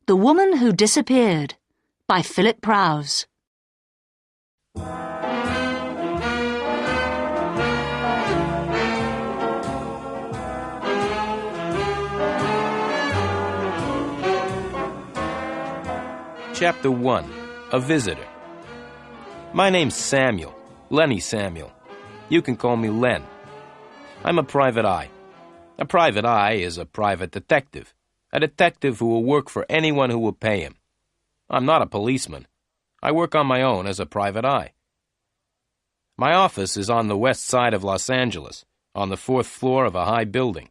The Woman Who Disappeared by Philip Prowse. Chapter 1. A Visitor. My name's Samuel, Lenny Samuel. You can call me Len. I'm a private eye. A private eye is a private detective. A detective who will work for anyone who will pay him. I'm not a policeman. I work on my own as a private eye. My office is on the west side of Los Angeles, on the 4th floor of a high building.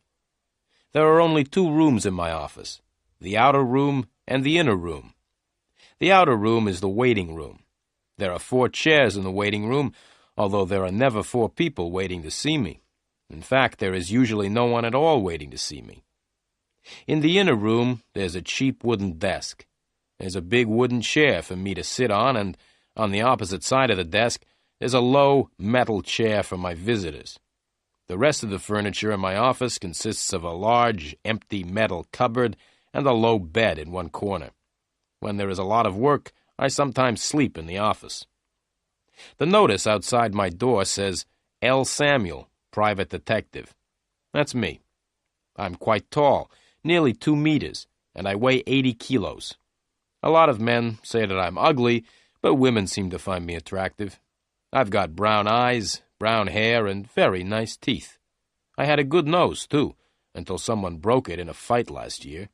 There are only 2 rooms in my office, the outer room and the inner room. The outer room is the waiting room. There are 4 chairs in the waiting room, although there are never 4 people waiting to see me. In fact, there is usually no one at all waiting to see me. In the inner room, there's a cheap wooden desk. There's a big wooden chair for me to sit on, and on the opposite side of the desk, there's a low metal chair for my visitors. The rest of the furniture in my office consists of a large, empty metal cupboard and a low bed in one corner. When there is a lot of work, I sometimes sleep in the office. The notice outside my door says, L. Samuel, Private Detective. That's me. I'm quite tall, nearly 2 meters, and I weigh 80 kilos. A lot of men say that I'm ugly, but women seem to find me attractive. I've got brown eyes, brown hair, and very nice teeth. I had a good nose, too, until someone broke it in a fight last year.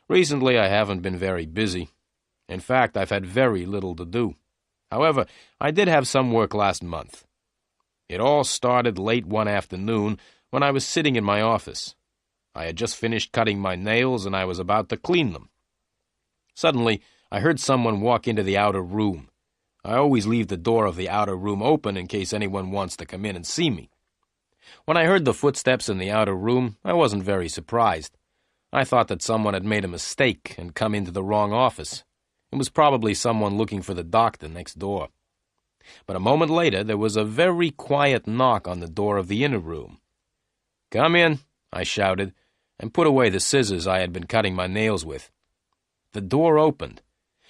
Recently, I haven't been very busy. In fact, I've had very little to do. However, I did have some work last month. It all started late one afternoon when I was sitting in my office. I had just finished cutting my nails and I was about to clean them. Suddenly, I heard someone walk into the outer room. I always leave the door of the outer room open in case anyone wants to come in and see me. When I heard the footsteps in the outer room, I wasn't very surprised. I thought that someone had made a mistake and come into the wrong office. It was probably someone looking for the doctor next door. But a moment later, there was a very quiet knock on the door of the inner room. "Come in," I shouted, and put away the scissors I had been cutting my nails with. The door opened,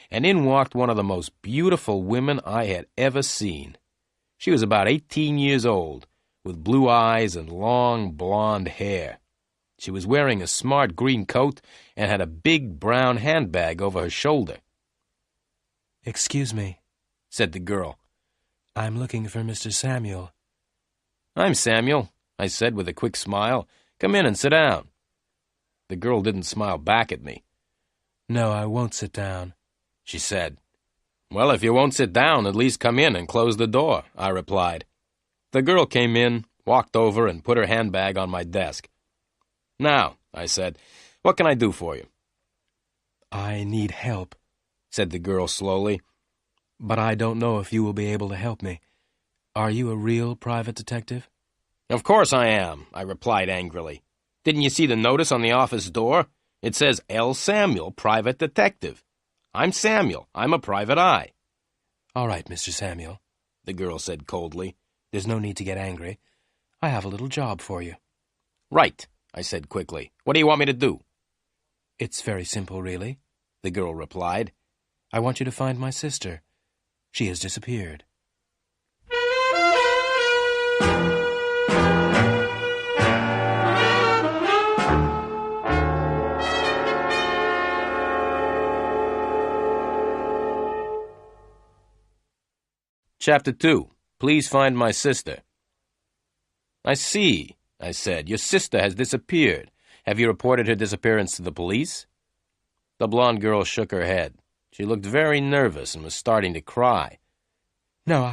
and in walked one of the most beautiful women I had ever seen. She was about 18 years old, with blue eyes and long blonde hair. She was wearing a smart green coat and had a big brown handbag over her shoulder. "Excuse me," said the girl. "I'm looking for Mr. Samuel." "I'm Samuel," I said with a quick smile. "Come in and sit down." The girl didn't smile back at me. "No, I won't sit down," she said. "Well, if you won't sit down, at least come in and close the door," I replied. The girl came in, walked over, and put her handbag on my desk. "Now," I said, "what can I do for you?" "I need help," said the girl slowly, "but I don't know if you will be able to help me. Are you a real private detective?" "Of course I am," I replied angrily. "Didn't you see the notice on the office door? It says L. Samuel, Private Detective. I'm Samuel. I'm a private eye." "All right, Mr. Samuel," the girl said coldly. "There's no need to get angry. I have a little job for you." "Right," I said quickly. "What do you want me to do?" "It's very simple, really," the girl replied. "I want you to find my sister. She has disappeared." Chapter 2. Please find my sister. "I see," I said. "Your sister has disappeared. Have you reported her disappearance to the police?" The blonde girl shook her head. She looked very nervous and was starting to cry. "No,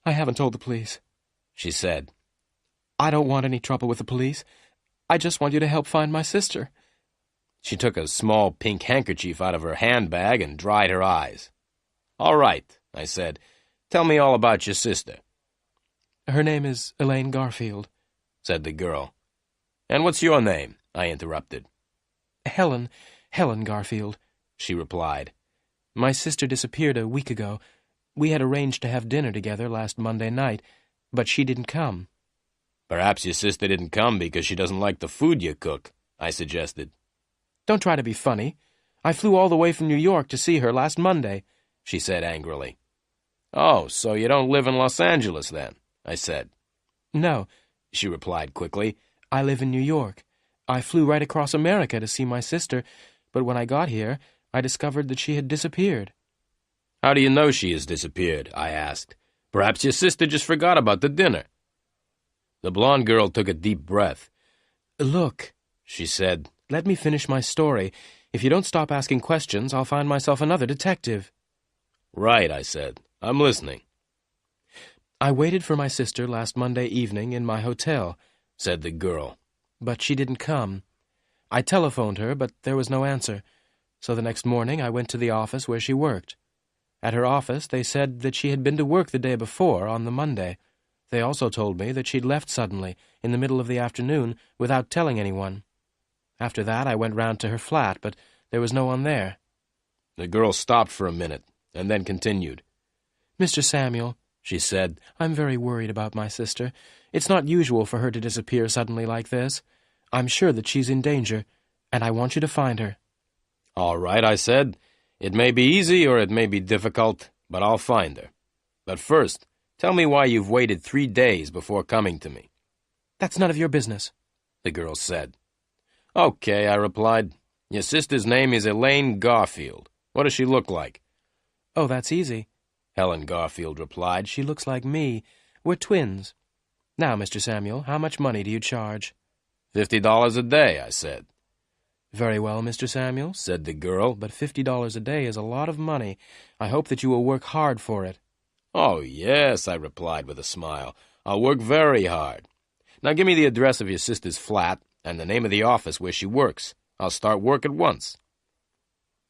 I haven't told the police," she said. "I don't want any trouble with the police. I just want you to help find my sister." She took a small pink handkerchief out of her handbag and dried her eyes. "All right," I said. "Tell me all about your sister." "Her name is Elaine Garfield," said the girl. "And what's your name?" I interrupted. Helen Garfield," she replied. "My sister disappeared a week ago. We had arranged to have dinner together last Monday night, but she didn't come." "Perhaps your sister didn't come because she doesn't like the food you cook," I suggested. "Don't try to be funny. I flew all the way from New York to see her last Monday," she said angrily. "Oh, so you don't live in Los Angeles, then?" I said. "No," she replied quickly. "I live in New York. I flew right across America to see my sister, but when I got here, I discovered that she had disappeared." "How do you know she has disappeared?" I asked. "Perhaps your sister just forgot about the dinner." The blonde girl took a deep breath. "Look," she said, "let me finish my story. If you don't stop asking questions, I'll find myself another detective." "Right," I said. "I'm listening." "I waited for my sister last Monday evening in my hotel," said the girl, "but she didn't come. I telephoned her, but there was no answer. So the next morning I went to the office where she worked. At her office they said that she had been to work the day before, on the Monday. They also told me that she'd left suddenly, in the middle of the afternoon, without telling anyone. After that I went round to her flat, but there was no one there." The girl stopped for a minute, and then continued. "Mr. Samuel," she said, "I'm very worried about my sister. It's not usual for her to disappear suddenly like this. I'm sure that she's in danger, and I want you to find her." "All right," I said. "It may be easy or it may be difficult, but I'll find her. But first, tell me why you've waited 3 days before coming to me." "That's none of your business," the girl said. "Okay," I replied. "Your sister's name is Elaine Garfield. What does she look like?" "Oh, that's easy," Helen Garfield replied. "She looks like me. We're twins. Now, Mr. Samuel, how much money do you charge?" $50 a day, I said. "Very well, Mr. Samuel," said the girl, "but $50 a day is a lot of money. I hope that you will work hard for it." "Oh, yes," I replied with a smile. "I'll work very hard. Now give me the address of your sister's flat and the name of the office where she works. I'll start work at once."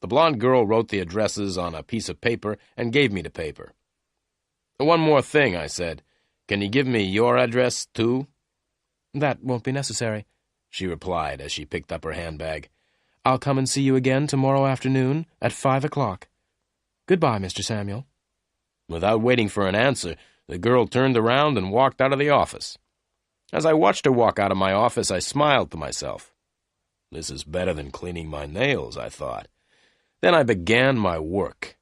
The blonde girl wrote the addresses on a piece of paper and gave me the paper. "One more thing," I said. "Can you give me your address, too?" "That won't be necessary," she replied as she picked up her handbag. "I'll come and see you again tomorrow afternoon at 5 o'clock. Goodbye, Mr. Samuel." Without waiting for an answer, the girl turned around and walked out of the office. As I watched her walk out of my office, I smiled to myself. This is better than cleaning my nails, I thought. Then I began my work.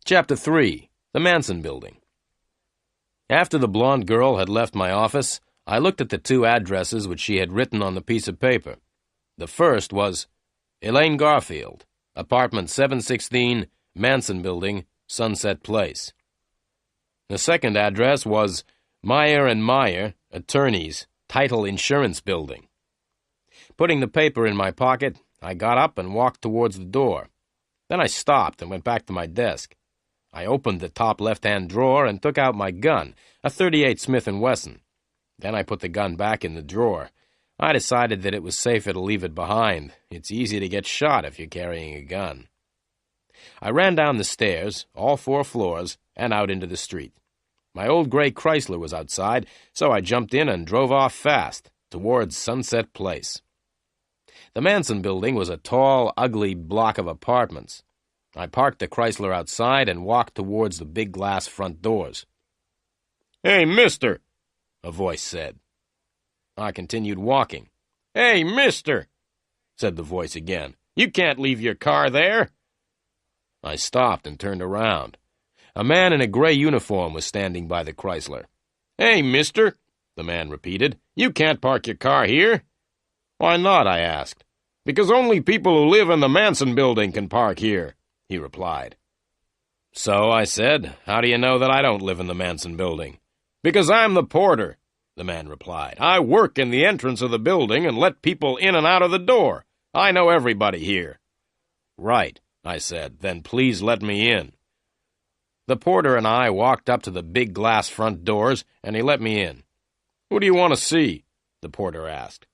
Chapter 3. The Manson Building. After the blonde girl had left my office, I looked at the 2 addresses which she had written on the piece of paper. The first was Elaine Garfield, apartment 716, Manson Building, Sunset Place. The second address was Meyer and Meyer, attorneys, Title Insurance Building. Putting the paper in my pocket, I got up and walked towards the door. Then I stopped and went back to my desk. I opened the top left-hand drawer and took out my gun, a .38 Smith & Wesson. Then I put the gun back in the drawer. I decided that it was safer to leave it behind. It's easy to get shot if you're carrying a gun. I ran down the stairs, all 4 floors, and out into the street. My old gray Chrysler was outside, so I jumped in and drove off fast, towards Sunset Place. The Manson Building was a tall, ugly block of apartments. I parked the Chrysler outside and walked towards the big glass front doors. "Hey, mister," a voice said. I continued walking. "Hey, mister," said the voice again. "You can't leave your car there." I stopped and turned around. A man in a gray uniform was standing by the Chrysler. "Hey, mister," the man repeated. "You can't park your car here." "Why not?" I asked. "Because only people who live in the Manson Building can park here," he replied. "So," I said, "how do you know that I don't live in the Manson Building?" "Because I'm the porter," the man replied. "I work in the entrance of the building and let people in and out of the door. I know everybody here." "Right," I said. "Then please let me in." The porter and I walked up to the big glass front doors, and he let me in. "Who do you want to see?" the porter asked.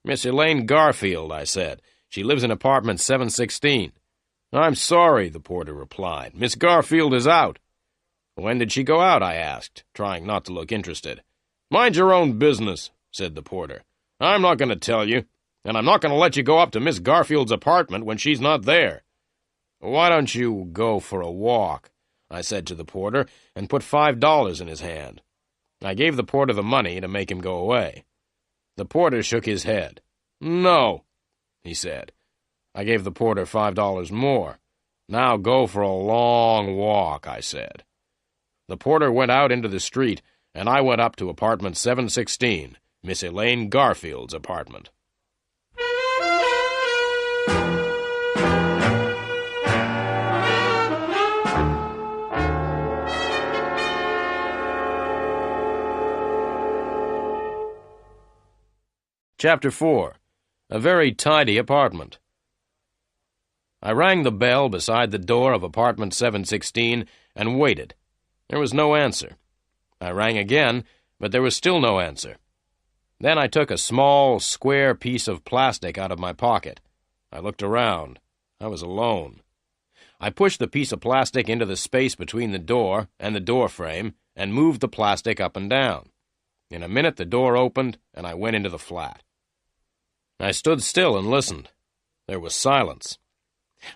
"Miss Elaine Garfield," I said. "She lives in apartment 716. "I'm sorry," the porter replied. "Miss Garfield is out." "When did she go out?" I asked, trying not to look interested. "Mind your own business," said the porter. "I'm not going to tell you, and I'm not going to let you go up to Miss Garfield's apartment when she's not there." "Why don't you go for a walk?" I said to the porter, and put $5 in his hand. I gave the porter the money to make him go away. The porter shook his head. "No," he said. I gave the porter $5 more. "Now go for a long walk," I said. The porter went out into the street, and I went up to apartment 716, Miss Elaine Garfield's apartment. Chapter 4. A very tidy apartment. I rang the bell beside the door of apartment 716 and waited. There was no answer. I rang again, but there was still no answer. Then I took a small, square piece of plastic out of my pocket. I looked around. I was alone. I pushed the piece of plastic into the space between the door and the door frame and moved the plastic up and down. In a minute the door opened, and I went into the flat. I stood still and listened. There was silence.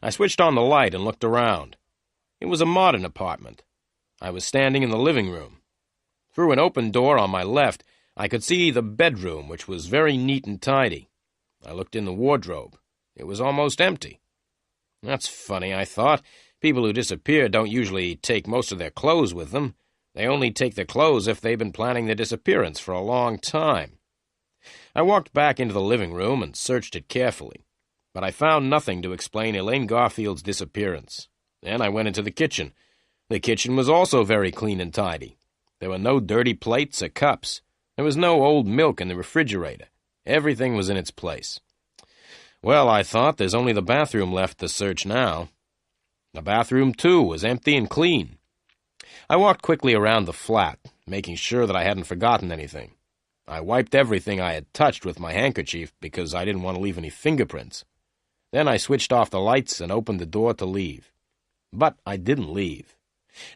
I switched on the light and looked around. It was a modern apartment. I was standing in the living room. Through an open door on my left, I could see the bedroom, which was very neat and tidy. I looked in the wardrobe. It was almost empty. That's funny, I thought. People who disappear don't usually take most of their clothes with them. They only take their clothes if they've been planning their disappearance for a long time. I walked back into the living room and searched it carefully, but I found nothing to explain Elaine Garfield's disappearance. Then I went into the kitchen. The kitchen was also very clean and tidy. There were no dirty plates or cups. There was no old milk in the refrigerator. Everything was in its place. Well, I thought, there's only the bathroom left to search now. The bathroom, too, was empty and clean. I walked quickly around the flat, making sure that I hadn't forgotten anything. I wiped everything I had touched with my handkerchief because I didn't want to leave any fingerprints. Then I switched off the lights and opened the door to leave. But I didn't leave.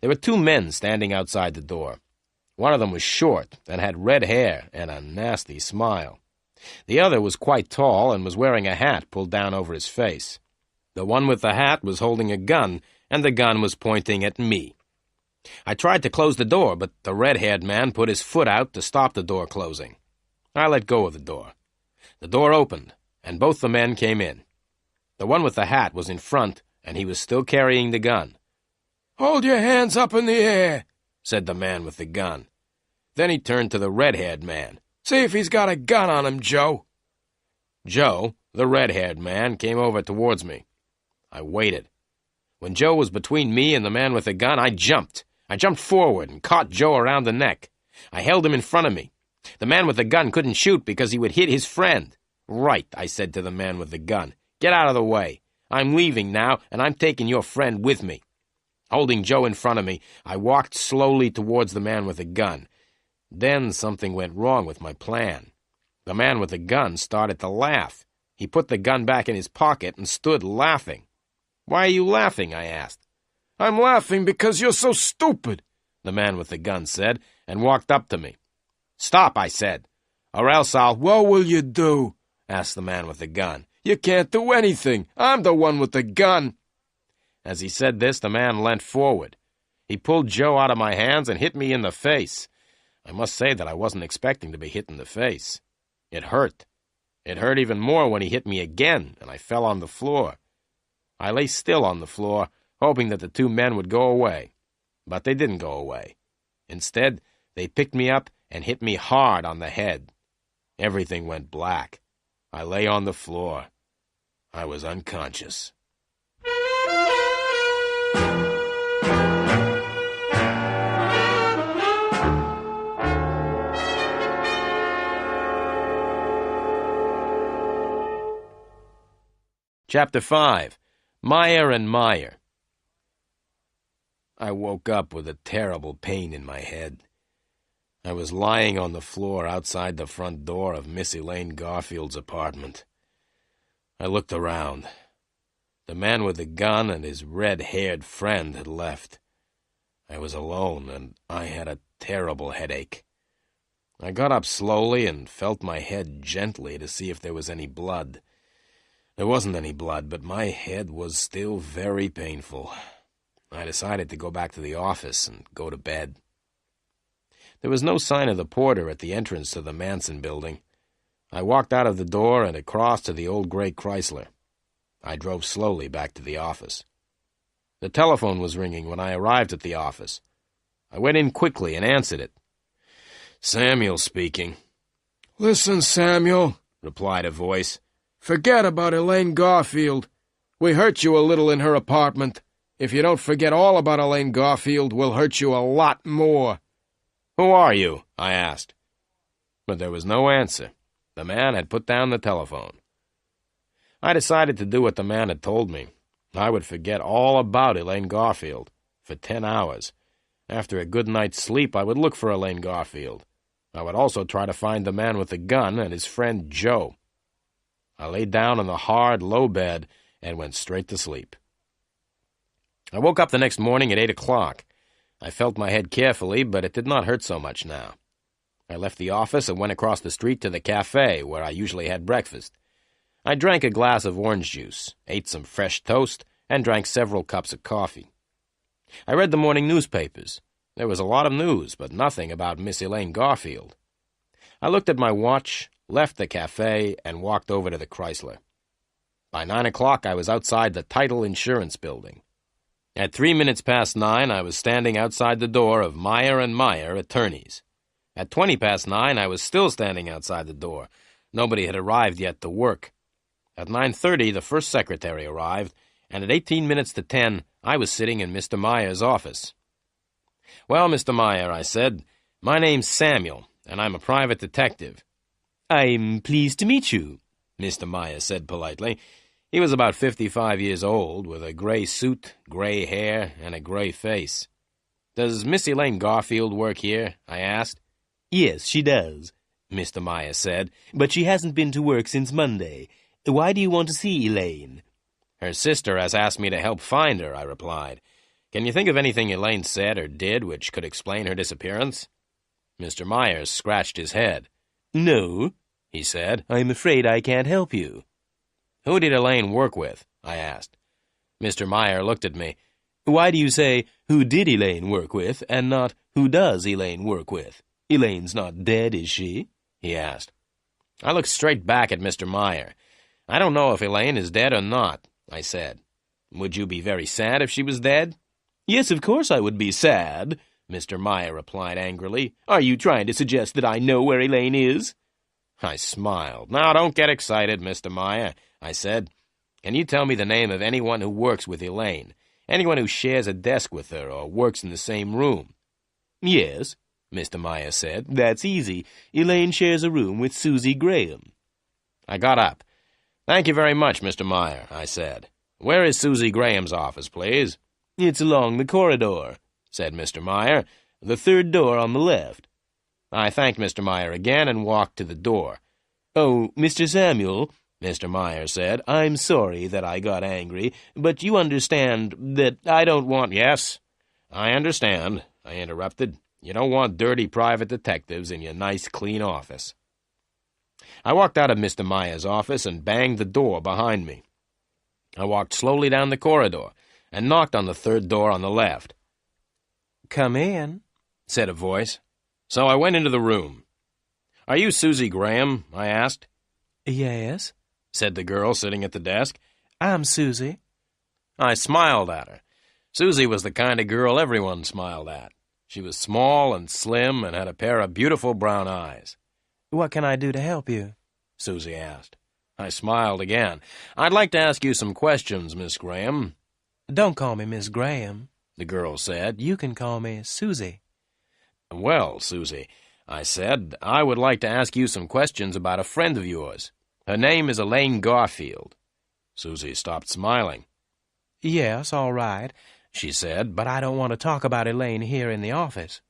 There were two men standing outside the door. One of them was short and had red hair and a nasty smile. The other was quite tall and was wearing a hat pulled down over his face. The one with the hat was holding a gun, and the gun was pointing at me. I tried to close the door, but the red-haired man put his foot out to stop the door closing. I let go of the door. The door opened, and both the men came in. The one with the hat was in front, and he was still carrying the gun. "Hold your hands up in the air," said the man with the gun. Then he turned to the red-haired man. "See if he's got a gun on him, Joe." Joe, the red-haired man, came over towards me. I waited. When Joe was between me and the man with the gun, I jumped. I jumped forward and caught Joe around the neck. I held him in front of me. The man with the gun couldn't shoot because he would hit his friend. "Right," I said to the man with the gun. "Get out of the way. I'm leaving now, and I'm taking your friend with me." Holding Joe in front of me, I walked slowly towards the man with the gun. Then something went wrong with my plan. The man with the gun started to laugh. He put the gun back in his pocket and stood laughing. "Why are you laughing?" I asked. "I'm laughing because you're so stupid," the man with the gun said, and walked up to me. "Stop," I said, "or else I'll—" "What will you do?" asked the man with the gun. "You can't do anything. I'm the one with the gun." As he said this, the man leant forward. He pulled Joe out of my hands and hit me in the face. I must say that I wasn't expecting to be hit in the face. It hurt. It hurt even more when he hit me again, and I fell on the floor. I lay still on the floor, hoping that the two men would go away. But they didn't go away. Instead, they picked me up and hit me hard on the head. Everything went black. I lay on the floor. I was unconscious. Chapter 5. Meyer and Meyer. I woke up with a terrible pain in my head. I was lying on the floor outside the front door of Miss Elaine Garfield's apartment. I looked around. The man with the gun and his red-haired friend had left. I was alone, and I had a terrible headache. I got up slowly and felt my head gently to see if there was any blood. There wasn't any blood, but my head was still very painful. I decided to go back to the office and go to bed. There was no sign of the porter at the entrance to the Manson building. I walked out of the door and across to the old gray Chrysler. I drove slowly back to the office. The telephone was ringing when I arrived at the office. I went in quickly and answered it. Samuel speaking. "Listen, Samuel," replied a voice. "Forget about Elaine Garfield. We hurt you a little in her apartment. If you don't forget all about Elaine Garfield, we'll hurt you a lot more." Who are you? I asked. But there was no answer. The man had put down the telephone. I decided to do what the man had told me. I would forget all about Elaine Garfield for 10 hours. After a good night's sleep, I would look for Elaine Garfield. I would also try to find the man with the gun and his friend Joe. I lay down on the hard, low bed and went straight to sleep. I woke up the next morning at 8 o'clock. I felt my head carefully, but it did not hurt so much now. I left the office and went across the street to the cafe where I usually had breakfast. I drank a glass of orange juice, ate some fresh toast, and drank several cups of coffee. I read the morning newspapers. There was a lot of news, but nothing about Miss Elaine Garfield. I looked at my watch, left the cafe, and walked over to the Chrysler. By 9 o'clock, I was outside the Title Insurance building. At 3 minutes past 9, I was standing outside the door of Meyer & Meyer, attorneys. At 20 past 9, I was still standing outside the door. Nobody had arrived yet to work. At 9:30, the first secretary arrived, and at 18 minutes to 10, I was sitting in Mr. Meyer's office. "Well, Mr. Meyer," I said, "my name's Samuel, and I'm a private detective." "I'm pleased to meet you," Mr. Meyer said politely. He was about 55 years old, with a gray suit, gray hair, and a gray face. "Does Miss Elaine Garfield work here?" I asked. "Yes, she does," Mr. Meyer said, "but she hasn't been to work since Monday. Why do you want to see Elaine?" "Her sister has asked me to help find her," I replied. "Can you think of anything Elaine said or did which could explain her disappearance?" Mr. Myers scratched his head. "No," he said, "I'm afraid I can't help you." "Who did Elaine work with?" I asked. Mr. Meyer looked at me. "Why do you say, 'Who did Elaine work with,' and not, 'Who does Elaine work with?' Elaine's not dead, is she?" he asked. I looked straight back at Mr. Meyer. "I don't know if Elaine is dead or not," I said. "Would you be very sad if she was dead?" "Yes, of course I would be sad," Mr. Meyer replied angrily. "Are you trying to suggest that I know where Elaine is?" I smiled. "Now, don't get excited, Mr. Meyer," I said. "Can you tell me the name of anyone who works with Elaine? Anyone who shares a desk with her or works in the same room?" "Yes," Mr. Meyer said. "That's easy. Elaine shares a room with Susie Graham." I got up. "Thank you very much, Mr. Meyer," I said. "Where is Susie Graham's office, please?" "It's along the corridor," said Mr. Meyer. "The third door on the left." I thanked Mr. Meyer again and walked to the door. "Oh, Mr. Samuel," Mr. Meyer said, "I'm sorry that I got angry, but you understand that I don't want—" "Yes, I understand," I interrupted. "You don't want dirty private detectives in your nice, clean office." I walked out of Mr. Meyer's office and banged the door behind me. I walked slowly down the corridor and knocked on the third door on the left. "Come in," said a voice. So I went into the room. "Are you Susie Graham?" I asked. "Yes," said the girl sitting at the desk. "I'm Susie." I smiled at her. Susie was the kind of girl everyone smiled at. She was small and slim and had a pair of beautiful brown eyes. "What can I do to help you?" Susie asked. I smiled again. "I'd like to ask you some questions, Miss Graham." "Don't call me Miss Graham," the girl said. "You can call me Susie." "Well, Susie," I said, "I would like to ask you some questions about a friend of yours. Her name is Elaine Garfield." Susie stopped smiling. "Yes, all right," she said, "but I don't want to talk about Elaine here in the office."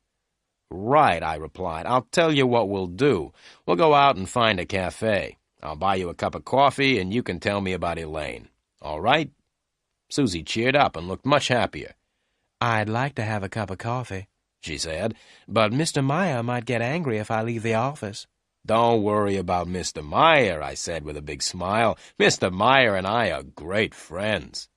"Right," I replied. "I'll tell you what we'll do. We'll go out and find a cafe. I'll buy you a cup of coffee, and you can tell me about Elaine. All right?" Susie cheered up and looked much happier. "I'd like to have a cup of coffee," she said, "but Mr. Meyer might get angry if I leave the office." "Don't worry about Mr. Meyer," I said with a big smile. "Mr. Meyer and I are great friends."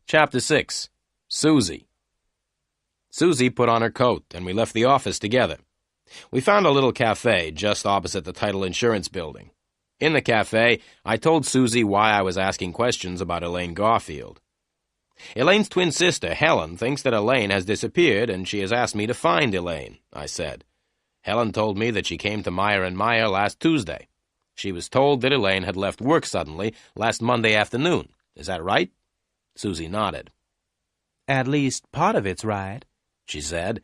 Chapter 6. Susie. Susie put on her coat, and we left the office together. We found a little cafe just opposite the Title Insurance building. In the cafe, I told Susie why I was asking questions about Elaine Garfield. "Elaine's twin sister, Helen, thinks that Elaine has disappeared, and she has asked me to find Elaine," I said. "Helen told me that she came to Meyer & Meyer last Tuesday. She was told that Elaine had left work suddenly last Monday afternoon. Is that right?" Susie nodded. At least part of it's right, she said.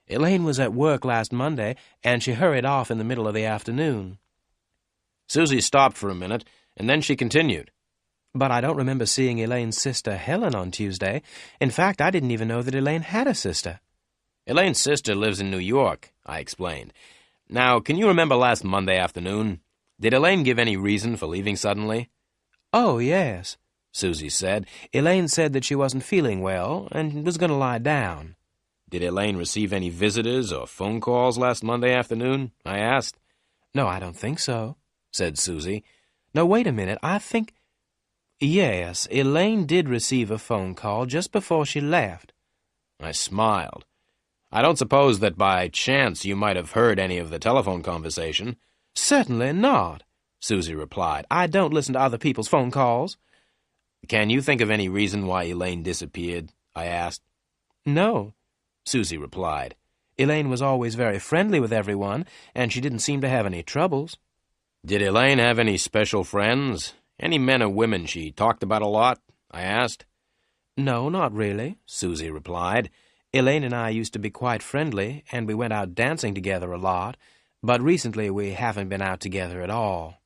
Elaine was at work last Monday, and she hurried off in the middle of the afternoon. Susie stopped for a minute, and then she continued. But I don't remember seeing Elaine's sister Helen on Tuesday. In fact, I didn't even know that Elaine had a sister. "Elaine's sister lives in New York," I explained. "Now, can you remember last Monday afternoon? Did Elaine give any reason for leaving suddenly?" "Oh, yes," Susie said. "Elaine said that she wasn't feeling well and was going to lie down." "Did Elaine receive any visitors or phone calls last Monday afternoon?" I asked. "No, I don't think so," said Susie. "No, wait a minute. I think... Yes, Elaine did receive a phone call just before she left." I smiled. "I don't suppose that by chance you might have heard any of the telephone conversation?" "Certainly not," Susie replied. "I don't listen to other people's phone calls." "Can you think of any reason why Elaine disappeared?" I asked. "No," Susie replied. "Elaine was always very friendly with everyone, and she didn't seem to have any troubles." "Did Elaine have any special friends? Any men or women she talked about a lot?" I asked. "No, not really," Susie replied. "Elaine and I used to be quite friendly, and we went out dancing together a lot, but recently we haven't been out together at all."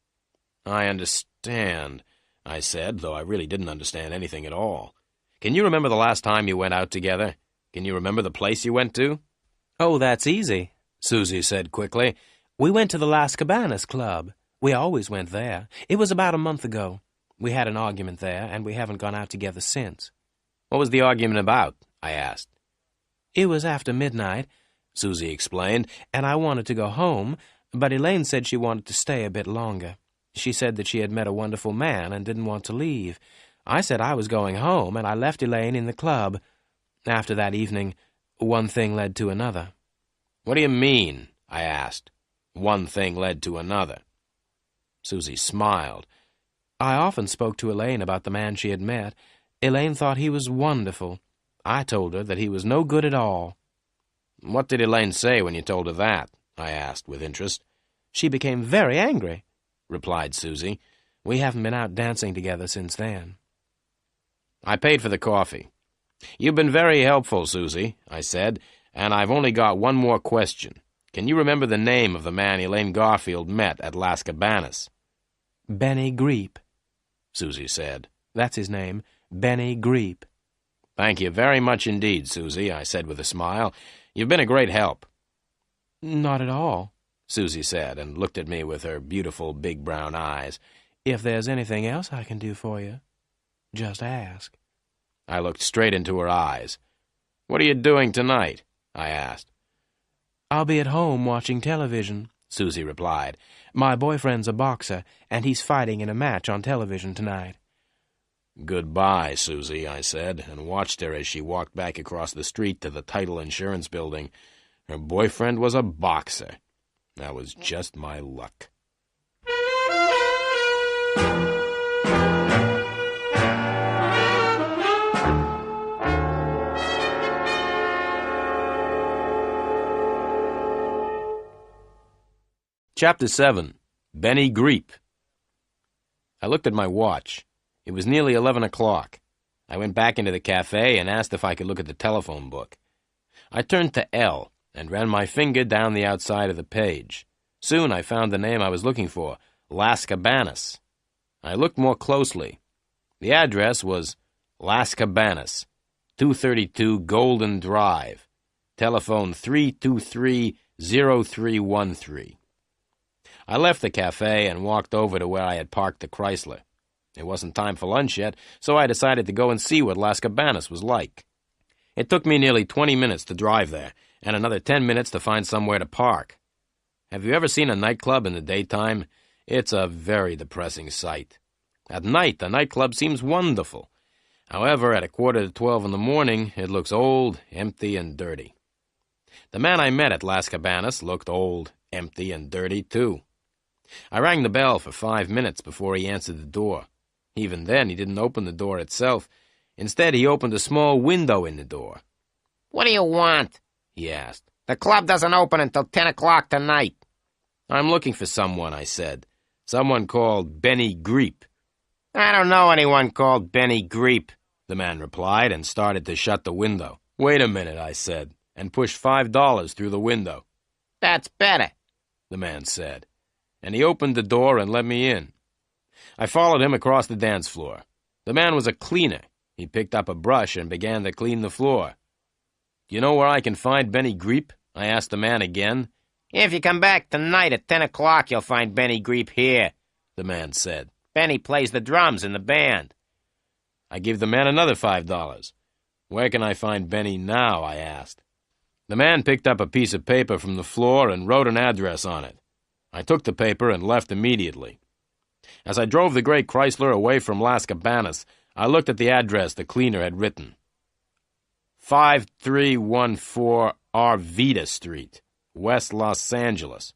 "I understand," I said, though I really didn't understand anything at all. "Can you remember the last time you went out together? Can you remember the place you went to?" "Oh, that's easy," Susie said quickly. "We went to the Las Cabanas Club. We always went there. It was about a month ago. We had an argument there, and we haven't gone out together since." "What was the argument about?" I asked. "It was after midnight," Susie explained, "and I wanted to go home, but Elaine said she wanted to stay a bit longer. She said that she had met a wonderful man and didn't want to leave. I said I was going home, and I left Elaine in the club. After that evening, one thing led to another." "What do you mean?" I asked. "One thing led to another." Susie smiled. "I often spoke to Elaine about the man she had met. Elaine thought he was wonderful. I told her that he was no good at all." "What did Elaine say when you told her that?" I asked with interest. "She became very angry," replied Susie. "We haven't been out dancing together since then." I paid for the coffee. "You've been very helpful, Susie," I said, "and I've only got one more question. Can you remember the name of the man Elaine Garfield met at Las Cabanas?" "Benny Greep," Susie said. "That's his name, Benny Greep." "Thank you very much indeed, Susie," I said with a smile. "You've been a great help." "Not at all," Susie said, and looked at me with her beautiful big brown eyes. "If there's anything else I can do for you, just ask." I looked straight into her eyes. "What are you doing tonight?" I asked. "I'll be at home watching television," Susie replied. "My boyfriend's a boxer, and he's fighting in a match on television tonight." "Goodbye, Susie," I said, and watched her as she walked back across the street to the Title Insurance building. Her boyfriend was a boxer. That was just my luck. Chapter 7. Benny Greep. I looked at my watch. It was nearly 11 o'clock. I went back into the cafe and asked if I could look at the telephone book. I turned to L and ran my finger down the outside of the page. Soon I found the name I was looking for, Las Cabanas. I looked more closely. The address was Las Cabanas, 232 Golden Drive, telephone 323-0313. I left the cafe and walked over to where I had parked the Chrysler. It wasn't time for lunch yet, so I decided to go and see what Las Cabanas was like. It took me nearly 20 minutes to drive there, and another 10 minutes to find somewhere to park. Have you ever seen a nightclub in the daytime? It's a very depressing sight. At night, the nightclub seems wonderful. However, at 11:45 in the morning, it looks old, empty, and dirty. The man I met at Las Cabanas looked old, empty, and dirty, too. I rang the bell for 5 minutes before he answered the door. Even then, he didn't open the door itself. Instead, he opened a small window in the door. "What do you want?" he asked. "The club doesn't open until 10 o'clock tonight." "I'm looking for someone," I said. "Someone called Benny Greep." "I don't know anyone called Benny Greep," the man replied and started to shut the window. "Wait a minute," I said, and pushed $5 through the window. "That's better," the man said, and he opened the door and let me in. I followed him across the dance floor. The man was a cleaner. He picked up a brush and began to clean the floor. "Do you know where I can find Benny Greep?" I asked the man again. "If you come back tonight at 10 o'clock, you'll find Benny Greep here," the man said. "Benny plays the drums in the band." I gave the man another $5. "Where can I find Benny now?" I asked. The man picked up a piece of paper from the floor and wrote an address on it. I took the paper and left immediately. As I drove the gray Chrysler away from Las Cabanas, I looked at the address the cleaner had written. 5314 Arvida Street, West Los Angeles.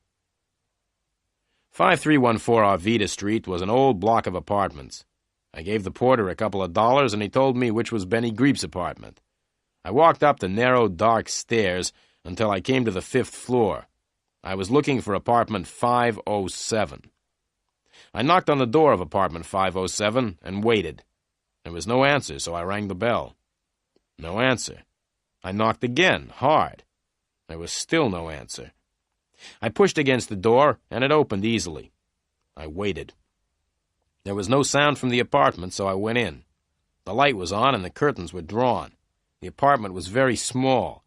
5314 Arvida Street was an old block of apartments. I gave the porter a couple of dollars, and he told me which was Benny Greep's apartment. I walked up the narrow, dark stairs until I came to the 5th floor. I was looking for apartment 507. I knocked on the door of apartment 507 and waited. There was no answer, so I rang the bell. No answer. I knocked again, hard. There was still no answer. I pushed against the door, and it opened easily. I waited. There was no sound from the apartment, so I went in. The light was on, and the curtains were drawn. The apartment was very small.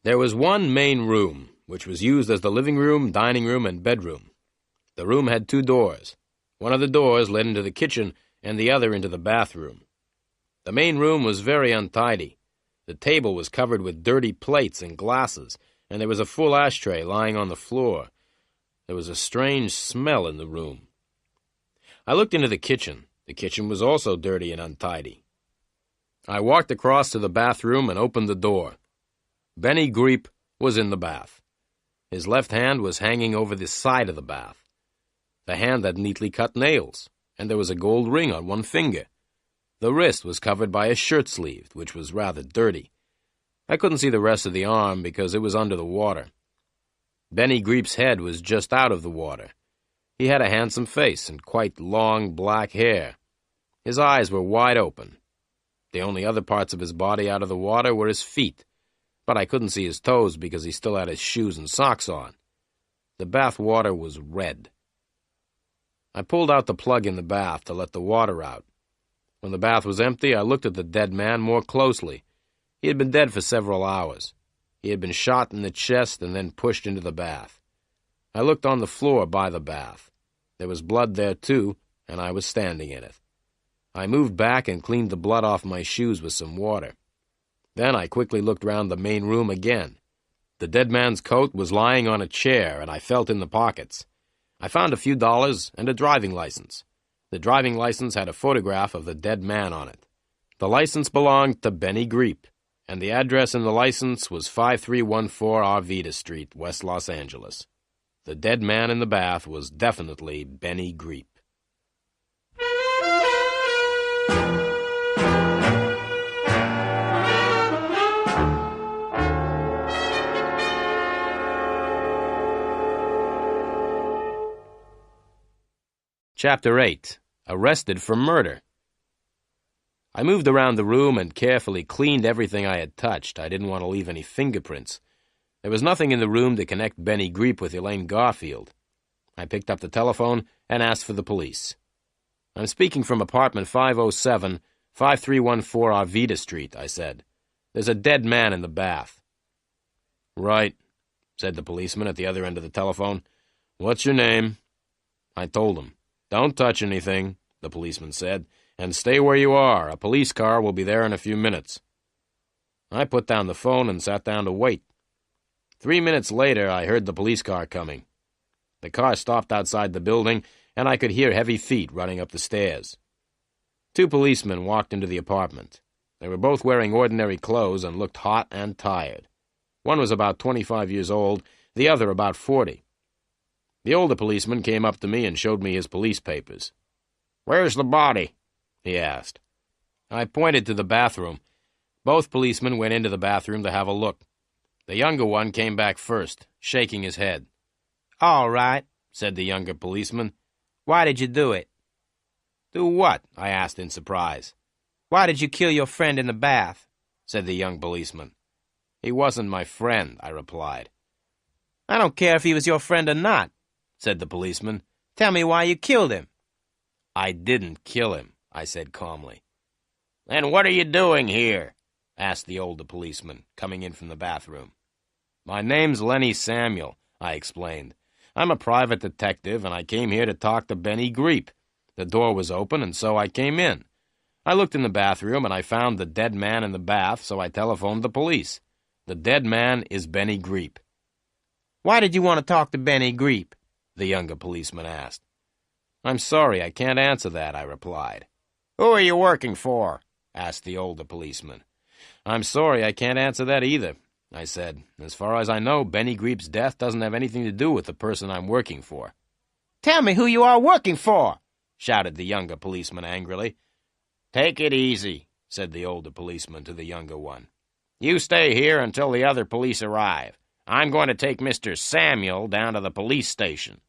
There was one main room, which was used as the living room, dining room, and bedroom. The room had 2 doors. One of the doors led into the kitchen, and the other into the bathroom. The main room was very untidy. The table was covered with dirty plates and glasses, and there was a full ashtray lying on the floor. There was a strange smell in the room. I looked into the kitchen. The kitchen was also dirty and untidy. I walked across to the bathroom and opened the door. Benny Greep was in the bath. His left hand was hanging over the side of the bath. The hand had neatly cut nails, and there was a gold ring on one finger. The wrist was covered by a shirt sleeve, which was rather dirty. I couldn't see the rest of the arm because it was under the water. Benny Greep's head was just out of the water. He had a handsome face and quite long black hair. His eyes were wide open. The only other parts of his body out of the water were his feet, but I couldn't see his toes because he still had his shoes and socks on. The bath water was red. I pulled out the plug in the bath to let the water out. When the bath was empty, I looked at the dead man more closely. He had been dead for several hours. He had been shot in the chest and then pushed into the bath. I looked on the floor by the bath. There was blood there, too, and I was standing in it. I moved back and cleaned the blood off my shoes with some water. Then I quickly looked round the main room again. The dead man's coat was lying on a chair, and I felt in the pockets. I found a few dollars and a driving license. The driving license had a photograph of the dead man on it. The license belonged to Benny Greep, and the address in the license was 5314 Arvida Street, West Los Angeles. The dead man in the bath was definitely Benny Greep. Chapter 8. Arrested for Murder. I moved around the room and carefully cleaned everything I had touched. I didn't want to leave any fingerprints. There was nothing in the room to connect Benny Greep with Elaine Garfield. I picked up the telephone and asked for the police. "I'm speaking from apartment 507, 5314 Arvida Street," I said. "There's a dead man in the bath." "Right," said the policeman at the other end of the telephone. "What's your name?" I told him. "Don't touch anything," the policeman said, "and stay where you are. A police car will be there in a few minutes." I put down the phone and sat down to wait. 3 minutes later, I heard the police car coming. The car stopped outside the building, and I could hear heavy feet running up the stairs. 2 policemen walked into the apartment. They were both wearing ordinary clothes and looked hot and tired. One was about 25 years old, the other about 40. The older policeman came up to me and showed me his police papers. Where's the body? He asked. I pointed to the bathroom. Both policemen went into the bathroom to have a look. The younger one came back first, shaking his head. All right, said the younger policeman. Why did you do it? Do what? I asked in surprise. Why did you kill your friend in the bath? Said the young policeman. He wasn't my friend, I replied. I don't care if he was your friend or not, said the policeman. Tell me why you killed him. I didn't kill him, I said calmly. Then what are you doing here? Asked the older policeman, coming in from the bathroom. My name's Lenny Samuel, I explained. I'm a private detective, and I came here to talk to Benny Greep. The door was open, and so I came in. I looked in the bathroom, and I found the dead man in the bath, so I telephoned the police. The dead man is Benny Greep. Why did you want to talk to Benny Greep? The younger policeman asked. I'm sorry, I can't answer that, I replied. Who are you working for? Asked the older policeman. I'm sorry, I can't answer that either, I said. As far as I know, Benny Greep's death doesn't have anything to do with the person I'm working for. Tell me who you are working for, shouted the younger policeman angrily. Take it easy, said the older policeman to the younger one. You stay here until the other police arrive. I'm going to take Mr. Samuel down to the police station.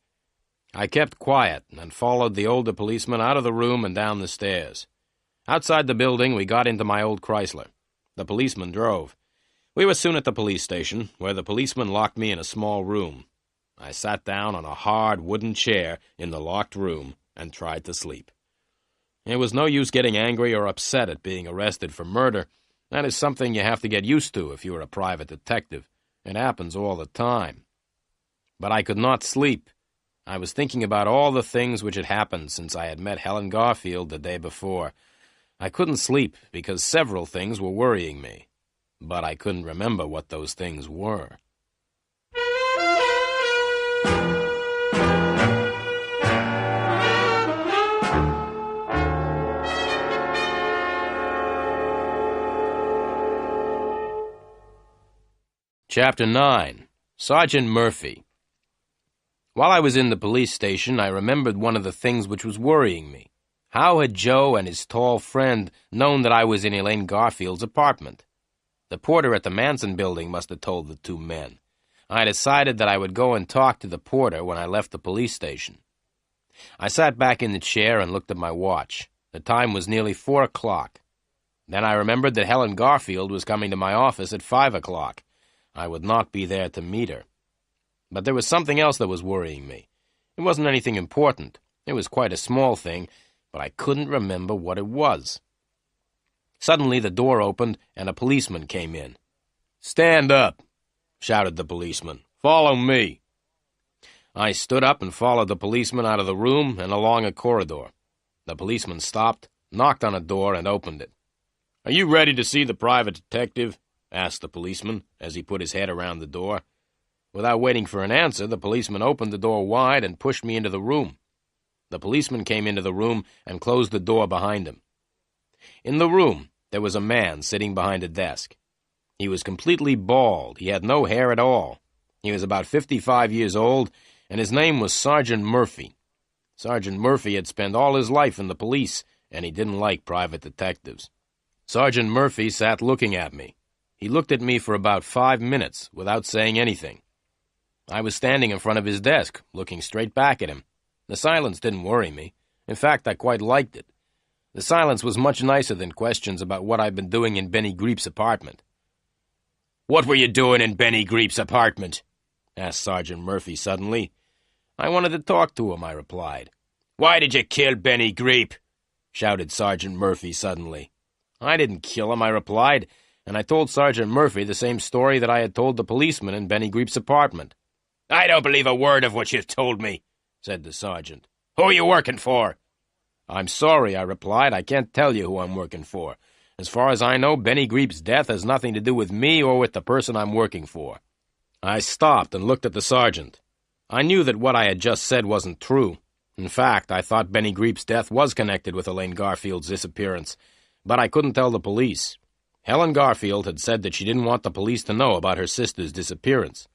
I kept quiet and followed the older policeman out of the room and down the stairs. Outside the building, we got into my old Chrysler. The policeman drove. We were soon at the police station, where the policeman locked me in a small room. I sat down on a hard wooden chair in the locked room and tried to sleep. It was no use getting angry or upset at being arrested for murder. That is something you have to get used to if you are a private detective. It happens all the time. But I could not sleep. I was thinking about all the things which had happened since I had met Helen Garfield the day before. I couldn't sleep because several things were worrying me. But I couldn't remember what those things were. Chapter 9. Sergeant Murphy. While I was in the police station, I remembered one of the things which was worrying me. How had Joe and his tall friend known that I was in Elaine Garfield's apartment? The porter at the Manson building must have told the 2 men. I decided that I would go and talk to the porter when I left the police station. I sat back in the chair and looked at my watch. The time was nearly 4 o'clock. Then I remembered that Helen Garfield was coming to my office at 5 o'clock. I would not be there to meet her. But there was something else that was worrying me. It wasn't anything important. It was quite a small thing, but I couldn't remember what it was. Suddenly the door opened and a policeman came in. "Stand up," shouted the policeman. "Follow me." I stood up and followed the policeman out of the room and along a corridor. The policeman stopped, knocked on a door, and opened it. "Are you ready to see the private detective?" asked the policeman as he put his head around the door. Without waiting for an answer, the policeman opened the door wide and pushed me into the room. The policeman came into the room and closed the door behind him. In the room, there was a man sitting behind a desk. He was completely bald. He had no hair at all. He was about 55 years old, and his name was Sergeant Murphy. Sergeant Murphy had spent all his life in the police, and he didn't like private detectives. Sergeant Murphy sat looking at me. He looked at me for about 5 minutes without saying anything. I was standing in front of his desk, looking straight back at him. The silence didn't worry me. In fact, I quite liked it. The silence was much nicer than questions about what I'd been doing in Benny Greep's apartment. "What were you doing in Benny Greep's apartment?" asked Sergeant Murphy suddenly. "I wanted to talk to him," I replied. "Why did you kill Benny Greep?" shouted Sergeant Murphy suddenly. "I didn't kill him," I replied, and I told Sergeant Murphy the same story that I had told the policeman in Benny Greep's apartment. "I don't believe a word of what you've told me," said the sergeant. Who are you working for?" "I'm sorry," I replied. "I can't tell you who I'm working for. As far as I know, Benny Greep's death has nothing to do with me or with the person I'm working for." I stopped and looked at the sergeant. I knew that what I had just said wasn't true. In fact, I thought Benny Greep's death was connected with Elaine Garfield's disappearance, but I couldn't tell the police. Helen Garfield had said that she didn't want the police to know about her sister's disappearance.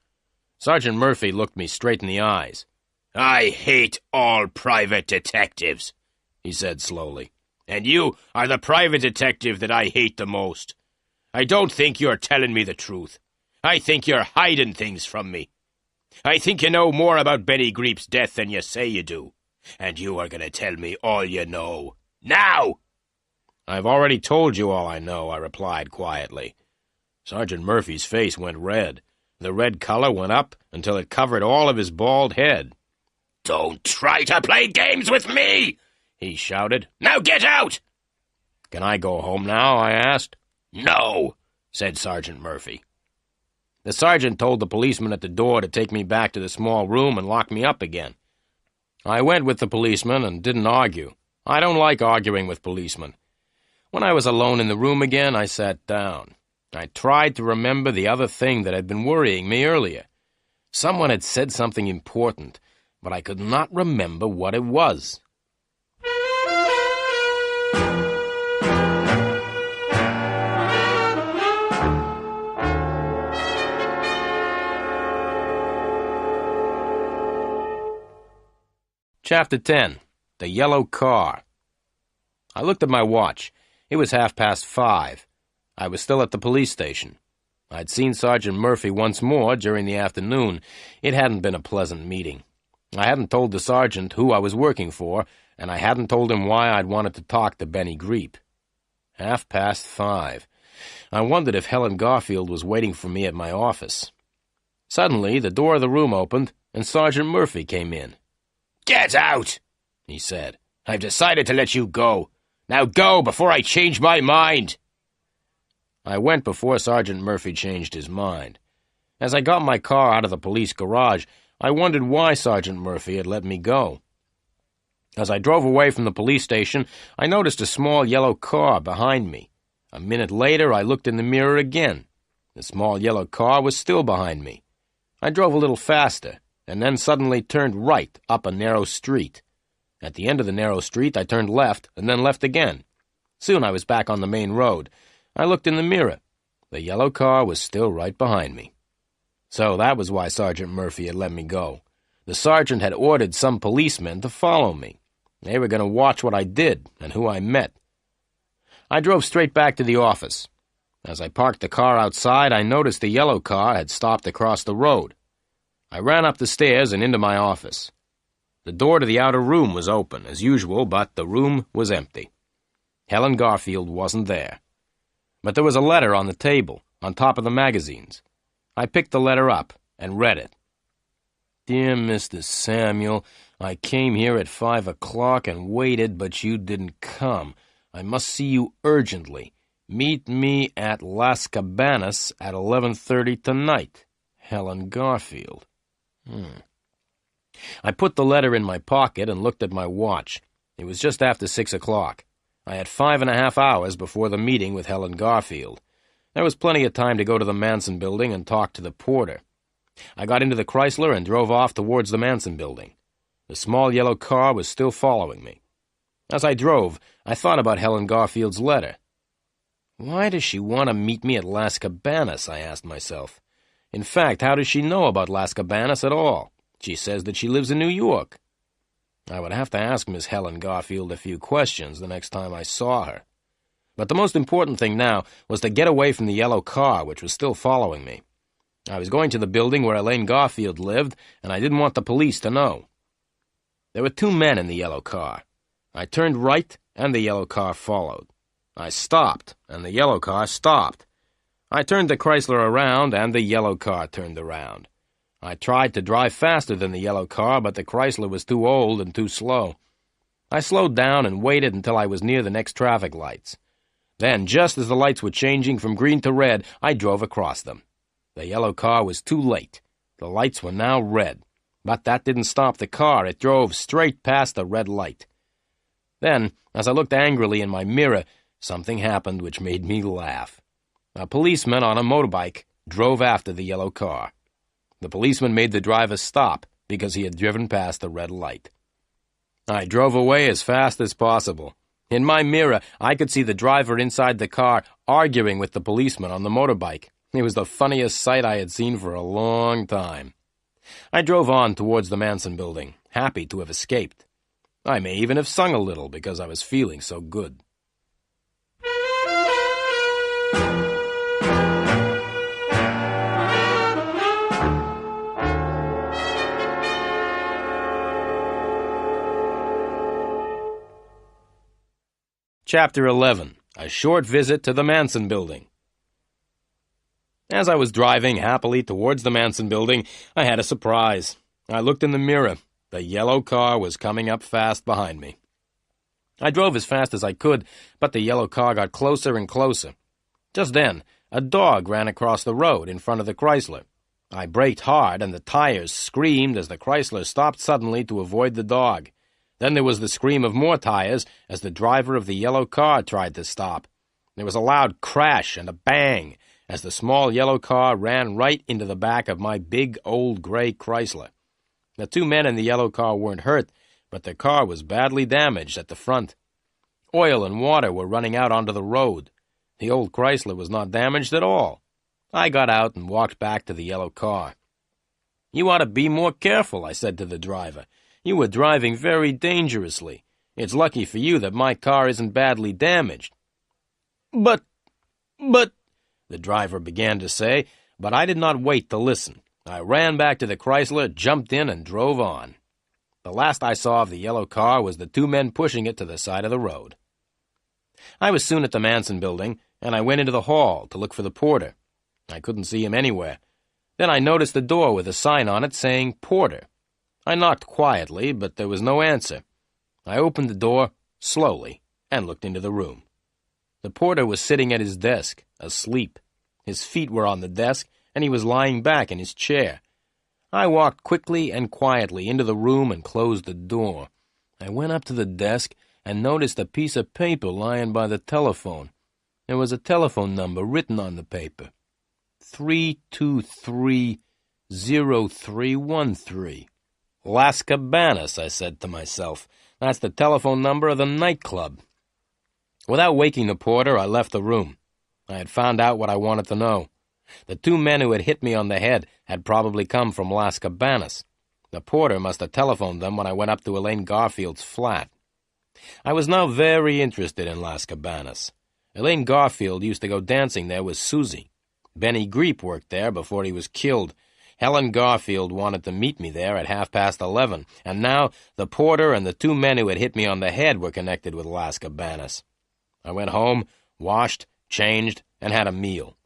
Sergeant Murphy looked me straight in the eyes. "I hate all private detectives," he said slowly. "And you are the private detective that I hate the most. I don't think you're telling me the truth. I think you're hiding things from me. I think you know more about Benny Greep's death than you say you do. And you are going to tell me all you know. Now!" "I've already told you all I know," I replied quietly. Sergeant Murphy's face went red. The red color went up until it covered all of his bald head. "Don't try to play games with me!" he shouted. "Now get out!" "Can I go home now?" I asked. "No," said Sergeant Murphy. The sergeant told the policeman at the door to take me back to the small room and lock me up again. I went with the policeman and didn't argue. I don't like arguing with policemen. When I was alone in the room again, I sat down. I tried to remember the other thing that had been worrying me earlier. Someone had said something important, but I could not remember what it was. Chapter 10. The Yellow Car. I looked at my watch. It was 5:30. I was still at the police station. I'd seen Sergeant Murphy once more during the afternoon. It hadn't been a pleasant meeting. I hadn't told the sergeant who I was working for, and I hadn't told him why I'd wanted to talk to Benny Greep. 5:30. I wondered if Helen Garfield was waiting for me at my office. Suddenly, the door of the room opened, and Sergeant Murphy came in. "Get out," he said. "I've decided to let you go. Now go before I change my mind." I went before Sergeant Murphy changed his mind. As I got my car out of the police garage, I wondered why Sergeant Murphy had let me go. As I drove away from the police station, I noticed a small yellow car behind me. A minute later, I looked in the mirror again. The small yellow car was still behind me. I drove a little faster, and then suddenly turned right up a narrow street. At the end of the narrow street, I turned left, and then left again. Soon I was back on the main road. I looked in the mirror. The yellow car was still right behind me. So that was why Sergeant Murphy had let me go. The sergeant had ordered some policemen to follow me. They were going to watch what I did and who I met. I drove straight back to the office. As I parked the car outside, I noticed the yellow car had stopped across the road. I ran up the stairs and into my office. The door to the outer room was open, as usual, but the room was empty. Helen Garfield wasn't there. But there was a letter on the table, on top of the magazines. I picked the letter up and read it. "Dear Mr. Samuel, I came here at 5 o'clock and waited, but you didn't come. I must see you urgently. Meet me at Las Cabanas at 11:30 tonight. Helen Garfield." I put the letter in my pocket and looked at my watch. It was just after 6 o'clock. I had 5.5 hours before the meeting with Helen Garfield. There was plenty of time to go to the Manson building and talk to the porter. I got into the Chrysler and drove off towards the Manson building. The small yellow car was still following me. As I drove, I thought about Helen Garfield's letter. Why does she want to meet me at Las Cabanas, I asked myself. In fact, how does she know about Las Cabanas at all? She says that she lives in New York. I would have to ask Miss Helen Garfield a few questions the next time I saw her. But the most important thing now was to get away from the yellow car, which was still following me. I was going to the building where Elaine Garfield lived, and I didn't want the police to know. There were 2 men in the yellow car. I turned right, and the yellow car followed. I stopped, and the yellow car stopped. I turned the Chrysler around, and the yellow car turned around. I tried to drive faster than the yellow car, but the Chrysler was too old and too slow. I slowed down and waited until I was near the next traffic lights. Then, just as the lights were changing from green to red, I drove across them. The yellow car was too late. The lights were now red. But that didn't stop the car. It drove straight past the red light. Then, as I looked angrily in my mirror, something happened which made me laugh. A policeman on a motorbike drove after the yellow car. The policeman made the driver stop because he had driven past the red light. I drove away as fast as possible. In my mirror, I could see the driver inside the car arguing with the policeman on the motorbike. It was the funniest sight I had seen for a long time. I drove on towards the Manson building, happy to have escaped. I may even have sung a little because I was feeling so good. Chapter 11. A Short Visit to the Manson Building. As I was driving happily towards the Manson building, I had a surprise. I looked in the mirror. The yellow car was coming up fast behind me. I drove as fast as I could, but the yellow car got closer and closer. Just then, a dog ran across the road in front of the Chrysler. I braked hard, and the tires screamed as the Chrysler stopped suddenly to avoid the dog. Then there was the scream of more tires as the driver of the yellow car tried to stop. There was a loud crash and a bang as the small yellow car ran right into the back of my big old gray Chrysler. The two men in the yellow car weren't hurt, but their car was badly damaged at the front. Oil and water were running out onto the road. The old Chrysler was not damaged at all. I got out and walked back to the yellow car. "You ought to be more careful," I said to the driver. "You were driving very dangerously. It's lucky for you that my car isn't badly damaged." But, the driver began to say, but I did not wait to listen. I ran back to the Chrysler, jumped in, and drove on. The last I saw of the yellow car was the two men pushing it to the side of the road. I was soon at the Manson building, and I went into the hall to look for the porter. I couldn't see him anywhere. Then I noticed a door with a sign on it saying Porter. I knocked quietly, but there was no answer. I opened the door slowly and looked into the room. The porter was sitting at his desk, asleep. His feet were on the desk, and he was lying back in his chair. I walked quickly and quietly into the room and closed the door. I went up to the desk and noticed a piece of paper lying by the telephone. There was a telephone number written on the paper. 323-0313. Las Cabanas, I said to myself. That's the telephone number of the nightclub. Without waking the porter, I left the room. I had found out what I wanted to know. The two men who had hit me on the head had probably come from Las Cabanas. The porter must have telephoned them when I went up to Elaine Garfield's flat. I was now very interested in Las Cabanas. Elaine Garfield used to go dancing there with Susie. Benny Greep worked there before he was killed. Helen Garfield wanted to meet me there at 11:30, and now the porter and the two men who had hit me on the head were connected with Las Cabanas. I went home, washed, changed, and had a meal.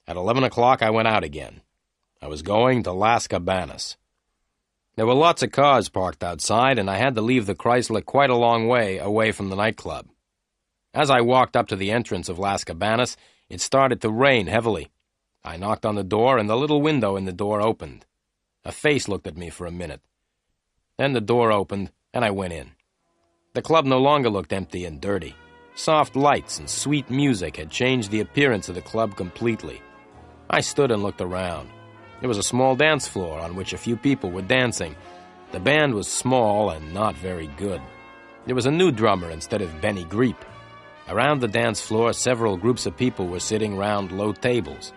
At 11 o'clock, I went out again. I was going to Las Cabanas. There were lots of cars parked outside, and I had to leave the Chrysler quite a long way away from the nightclub. As I walked up to the entrance of Las Cabanas, it started to rain heavily. I knocked on the door, and the little window in the door opened. A face looked at me for a minute. Then the door opened, and I went in. The club no longer looked empty and dirty. Soft lights and sweet music had changed the appearance of the club completely. I stood and looked around. There was a small dance floor on which a few people were dancing. The band was small and not very good. There was a new drummer instead of Benny Greep. Around the dance floor, several groups of people were sitting round low tables.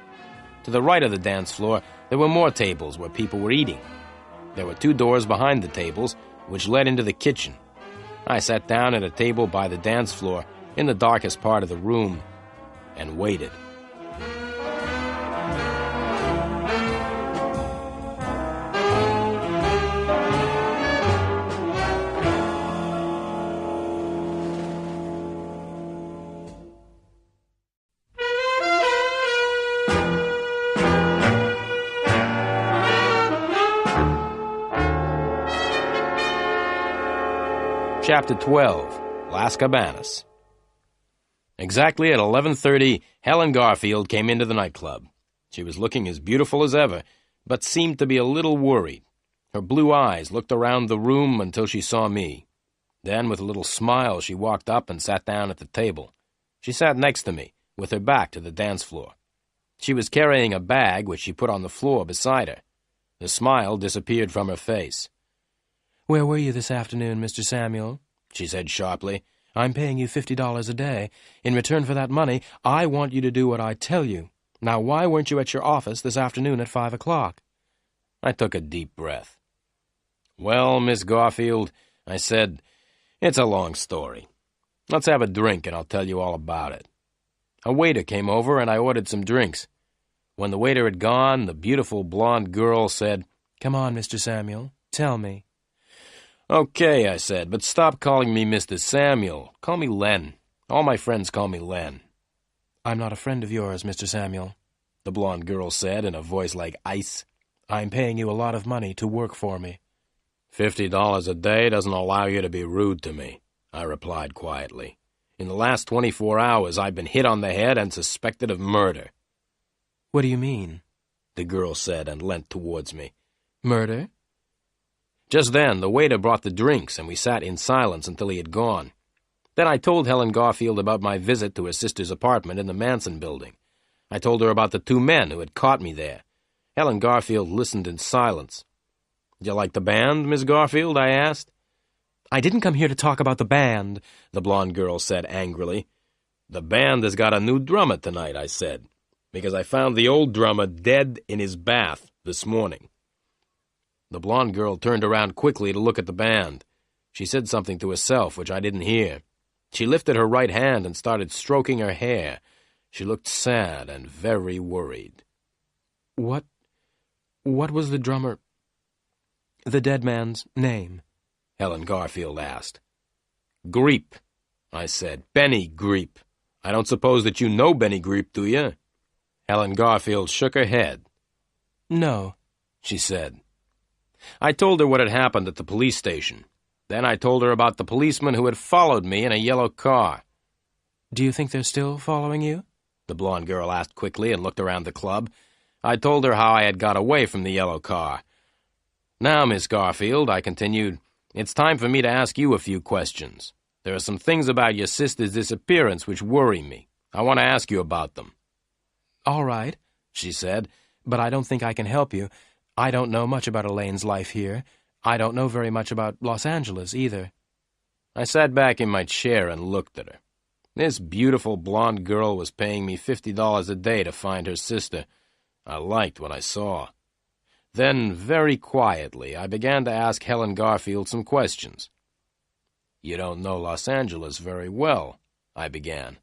To the right of the dance floor, there were more tables where people were eating. There were two doors behind the tables, which led into the kitchen. I sat down at a table by the dance floor, in the darkest part of the room, and waited. Chapter 12. Las Cabanas. Exactly at 11:30, Helen Garfield came into the nightclub. She was looking as beautiful as ever, but seemed to be a little worried. Her blue eyes looked around the room until she saw me. Then, with a little smile, she walked up and sat down at the table. She sat next to me, with her back to the dance floor. She was carrying a bag which she put on the floor beside her. The smile disappeared from her face. "Where were you this afternoon, Mr. Samuel?" she said sharply. "I'm paying you $50 a day. In return for that money, I want you to do what I tell you. Now, why weren't you at your office this afternoon at 5 o'clock? I took a deep breath. "Well, Miss Garfield," I said, "it's a long story. Let's have a drink and I'll tell you all about it." A waiter came over and I ordered some drinks. When the waiter had gone, the beautiful blonde girl said, "Come on, Mr. Samuel, tell me." "Okay," I said, "but stop calling me Mr. Samuel. Call me Len. All my friends call me Len." "I'm not a friend of yours, Mr. Samuel," the blonde girl said in a voice like ice. "I'm paying you a lot of money to work for me." $50 a day doesn't allow you to be rude to me," I replied quietly. "In the last 24 hours, I've been hit on the head and suspected of murder." "What do you mean?" the girl said and leant towards me. "Murder?" Just then, the waiter brought the drinks, and we sat in silence until he had gone. Then I told Helen Garfield about my visit to her sister's apartment in the Manson building. I told her about the two men who had caught me there. Helen Garfield listened in silence. "Do you like the band, Miss Garfield?" I asked. "I didn't come here to talk about the band," the blonde girl said angrily. "The band has got a new drummer tonight," I said, "because I found the old drummer dead in his bath this morning." The blonde girl turned around quickly to look at the band. She said something to herself, which I didn't hear. She lifted her right hand and started stroking her hair. She looked sad and very worried. What was the dead man's name?" Helen Garfield asked. "Greep," I said. "Benny Greep. I don't suppose that you know Benny Greep, do you?" Helen Garfield shook her head. "No," she said. I told her what had happened at the police station. Then I told her about the policeman who had followed me in a yellow car. "Do you think they're still following you?" the blonde girl asked quickly and looked around the club. I told her how I had got away from the yellow car. "Now, Miss Garfield," I continued, "it's time for me to ask you a few questions. There are some things about your sister's disappearance which worry me. I want to ask you about them." "All right," she said, "but I don't think I can help you. I don't know much about Elaine's life here. I don't know very much about Los Angeles, either." I sat back in my chair and looked at her. This beautiful blonde girl was paying me $50 a day to find her sister. I liked what I saw. Then, very quietly, I began to ask Helen Garfield some questions. "You don't know Los Angeles very well," I began.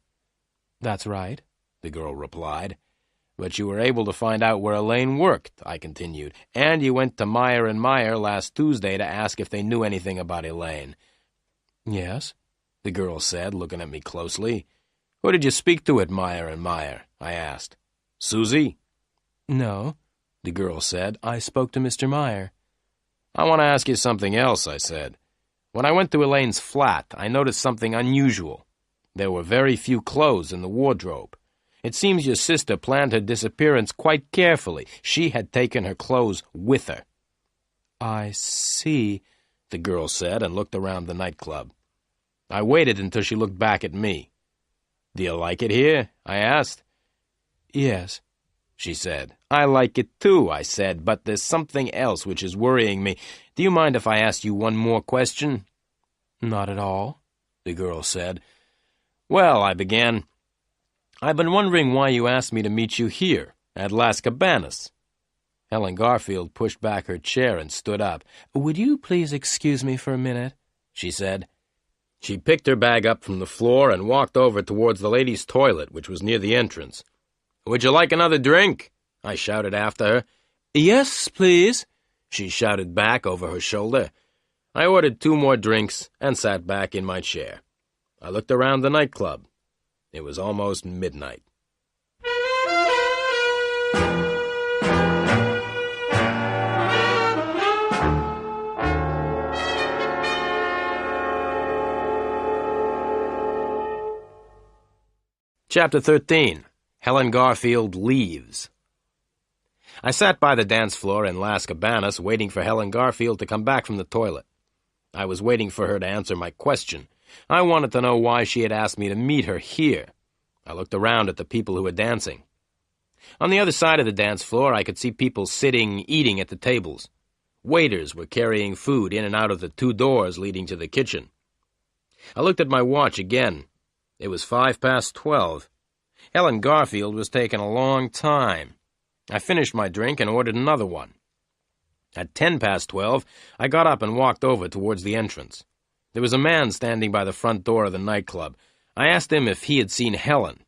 "That's right," the girl replied. "But you were able to find out where Elaine worked," I continued, "and you went to Meyer and Meyer last Tuesday to ask if they knew anything about Elaine." "Yes," the girl said, looking at me closely. "Who did you speak to at Meyer and Meyer?" I asked. "Susie?" "No," the girl said. "I spoke to Mr. Meyer." "I want to ask you something else," I said. "When I went to Elaine's flat, I noticed something unusual. There were very few clothes in the wardrobe. It seems your sister planned her disappearance quite carefully. She had taken her clothes with her." "I see," the girl said and looked around the nightclub. I waited until she looked back at me. "Do you like it here?" I asked. "Yes," she said. "I like it too," I said, "but there's something else which is worrying me. Do you mind if I ask you one more question?" "Not at all," the girl said. "Well," I began, "I've been wondering why you asked me to meet you here, at Las Cabanas." Helen Garfield pushed back her chair and stood up. "Would you please excuse me for a minute?" she said. She picked her bag up from the floor and walked over towards the ladies' toilet, which was near the entrance. "Would you like another drink?" I shouted after her. "Yes, please," she shouted back over her shoulder. I ordered 2 more drinks and sat back in my chair. I looked around the nightclub. It was almost midnight. Chapter 13. Helen Garfield Leaves. I sat by the dance floor in Las Cabanas waiting for Helen Garfield to come back from the toilet. I was waiting for her to answer my question. I wanted to know why she had asked me to meet her here. I looked around at the people who were dancing. On the other side of the dance floor, I could see people sitting, eating at the tables. Waiters were carrying food in and out of the 2 doors leading to the kitchen. I looked at my watch again. It was 12:05. Helen Garfield was taking a long time. I finished my drink and ordered another one. At 12:10, I got up and walked over towards the entrance. There was a man standing by the front door of the nightclub. I asked him if he had seen Helen.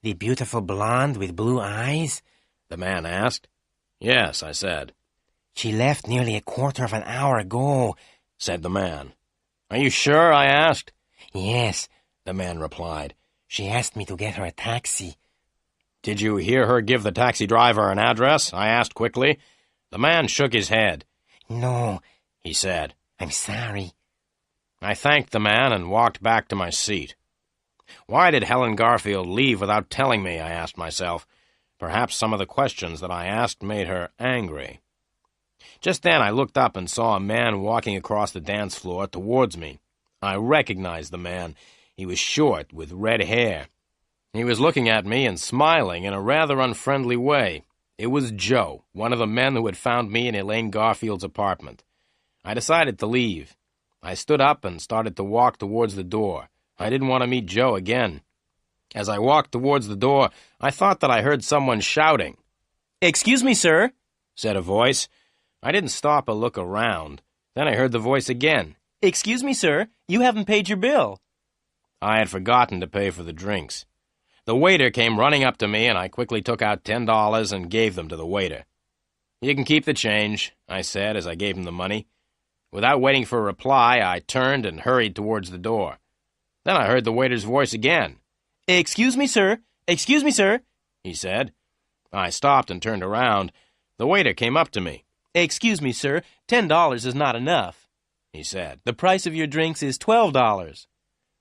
"The beautiful blonde with blue eyes?" the man asked. "Yes," I said. "She left nearly a quarter of an hour ago," said the man. "Are you sure?" I asked. "Yes," the man replied. "She asked me to get her a taxi." "Did you hear her give the taxi driver an address?" I asked quickly. The man shook his head. "No," he said. "I'm sorry." I thanked the man and walked back to my seat. Why did Helen Garfield leave without telling me, I asked myself. Perhaps some of the questions that I asked made her angry. Just then I looked up and saw a man walking across the dance floor towards me. I recognized the man. He was short, with red hair. He was looking at me and smiling in a rather unfriendly way. It was Joe, one of the men who had found me in Elaine Garfield's apartment. I decided to leave. I stood up and started to walk towards the door. I didn't want to meet Joe again. As I walked towards the door, I thought that I heard someone shouting. "Excuse me, sir," said a voice. I didn't stop or look around. Then I heard the voice again. "Excuse me, sir, you haven't paid your bill." I had forgotten to pay for the drinks. The waiter came running up to me, and I quickly took out $10 and gave them to the waiter. "You can keep the change," I said as I gave him the money. Without waiting for a reply, I turned and hurried towards the door. Then I heard the waiter's voice again. "Excuse me, sir. Excuse me, sir," he said. I stopped and turned around. The waiter came up to me. "Excuse me, sir. $10 is not enough," he said. "The price of your drinks is $12.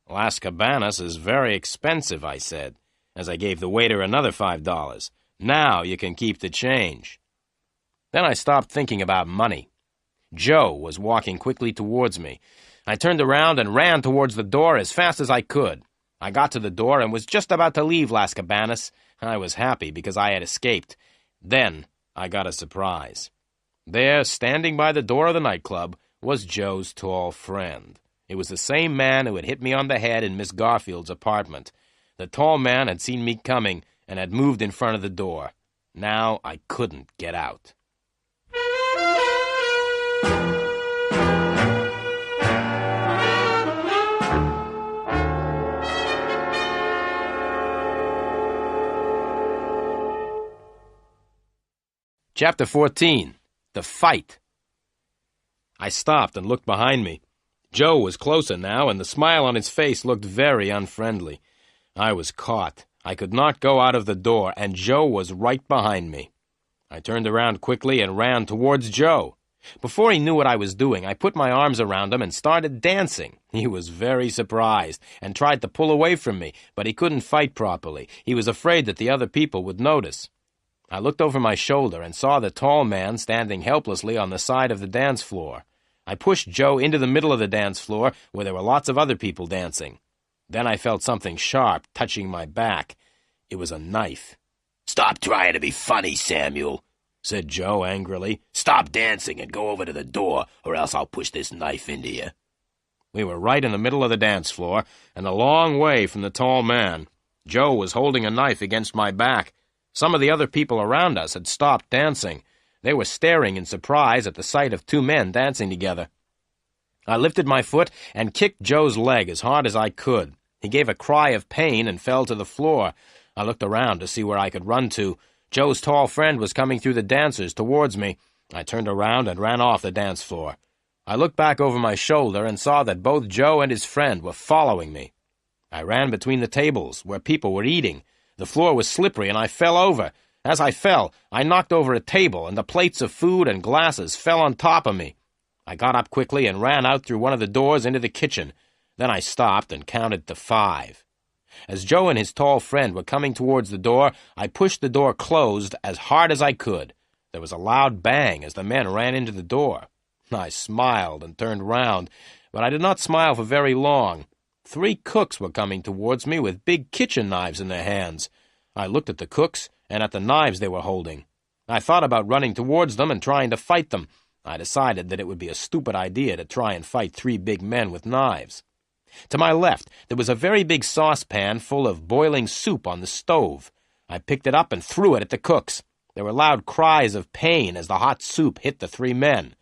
"Las Cabanas is very expensive," I said, as I gave the waiter another $5. "Now you can keep the change." Then I stopped thinking about money. Joe was walking quickly towards me. I turned around and ran towards the door as fast as I could. I got to the door and was just about to leave Las Cabanas. I was happy because I had escaped. Then I got a surprise. There, standing by the door of the nightclub, was Joe's tall friend. It was the same man who had hit me on the head in Miss Garfield's apartment. The tall man had seen me coming and had moved in front of the door. Now I couldn't get out. Chapter 14. The Fight. I stopped and looked behind me. Joe was closer now, and the smile on his face looked very unfriendly. I was caught. I could not go out of the door, and Joe was right behind me. I turned around quickly and ran towards Joe. Before he knew what I was doing, I put my arms around him and started dancing. He was very surprised and tried to pull away from me, but he couldn't fight properly. He was afraid that the other people would notice. I looked over my shoulder and saw the tall man standing helplessly on the side of the dance floor. I pushed Joe into the middle of the dance floor, where there were lots of other people dancing. Then I felt something sharp touching my back. It was a knife. "Stop trying to be funny, Samuel," said Joe angrily. "Stop dancing and go over to the door, or else I'll push this knife into you." We were right in the middle of the dance floor, and a long way from the tall man. Joe was holding a knife against my back. Some of the other people around us had stopped dancing. They were staring in surprise at the sight of two men dancing together. I lifted my foot and kicked Joe's leg as hard as I could. He gave a cry of pain and fell to the floor. I looked around to see where I could run to. Joe's tall friend was coming through the dancers towards me. I turned around and ran off the dance floor. I looked back over my shoulder and saw that both Joe and his friend were following me. I ran between the tables, where people were eating. The floor was slippery, and I fell over. As I fell, I knocked over a table, and the plates of food and glasses fell on top of me. I got up quickly and ran out through one of the doors into the kitchen. Then I stopped and counted to 5. As Joe and his tall friend were coming towards the door, I pushed the door closed as hard as I could. There was a loud bang as the men ran into the door. I smiled and turned round, but I did not smile for very long. 3 cooks were coming towards me with big kitchen knives in their hands. I looked at the cooks and at the knives they were holding. I thought about running towards them and trying to fight them. I decided that it would be a stupid idea to try and fight 3 big men with knives. To my left, there was a very big saucepan full of boiling soup on the stove. I picked it up and threw it at the cooks. There were loud cries of pain as the hot soup hit the 3 men.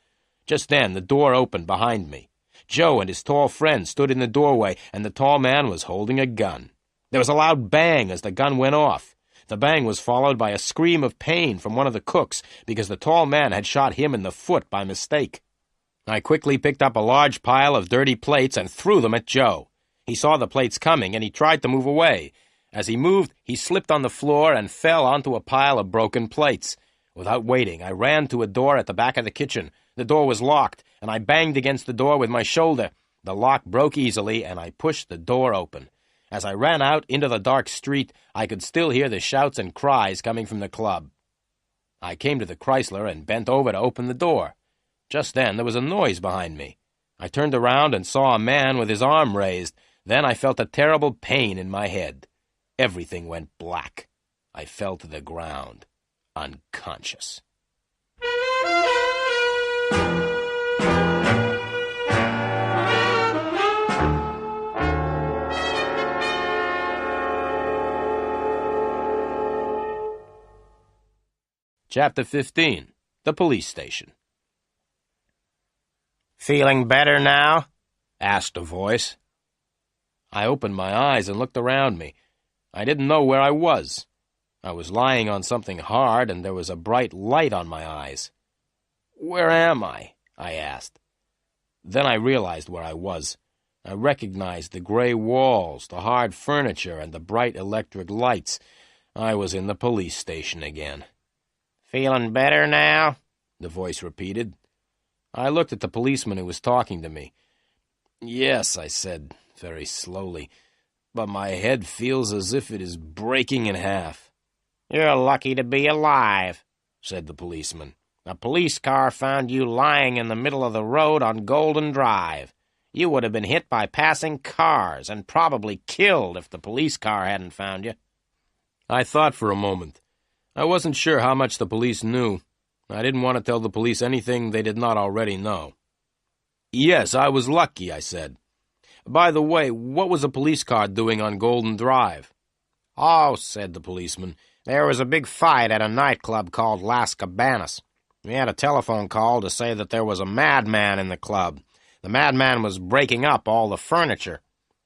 Just then, the door opened behind me. Joe and his tall friend stood in the doorway, and the tall man was holding a gun. There was a loud bang as the gun went off. The bang was followed by a scream of pain from one of the cooks because the tall man had shot him in the foot by mistake. I quickly picked up a large pile of dirty plates and threw them at Joe. He saw the plates coming, and he tried to move away. As he moved, he slipped on the floor and fell onto a pile of broken plates. Without waiting, I ran to a door at the back of the kitchen. The door was locked, and I banged against the door with my shoulder. The lock broke easily, and I pushed the door open. As I ran out into the dark street, I could still hear the shouts and cries coming from the club. I came to the Chrysler and bent over to open the door. Just then there was a noise behind me. I turned around and saw a man with his arm raised. Then I felt a terrible pain in my head. Everything went black. I fell to the ground, unconscious. Chapter 15. The Police Station. Feeling better now? Asked a voice. I opened my eyes and looked around me. I didn't know where I was. I was lying on something hard, and there was a bright light on my eyes. "Where am I?" I asked. Then I realized where I was. I recognized the gray walls, the hard furniture, and the bright electric lights. I was in the police station again. Feeling better now? The voice repeated. I looked at the policeman who was talking to me. "Yes," I said, very slowly, "but my head feels as if it is breaking in half." "You're lucky to be alive," said the policeman. "A police car found you lying in the middle of the road on Golden Drive. You would have been hit by passing cars and probably killed if the police car hadn't found you." I thought for a moment. I wasn't sure how much the police knew. I didn't want to tell the police anything they did not already know. "Yes, I was lucky," I said. "By the way, what was a police car doing on Golden Drive?" "Oh," said the policeman, "there was a big fight at a nightclub called Las Cabanas. We had a telephone call to say that there was a madman in the club. The madman was breaking up all the furniture.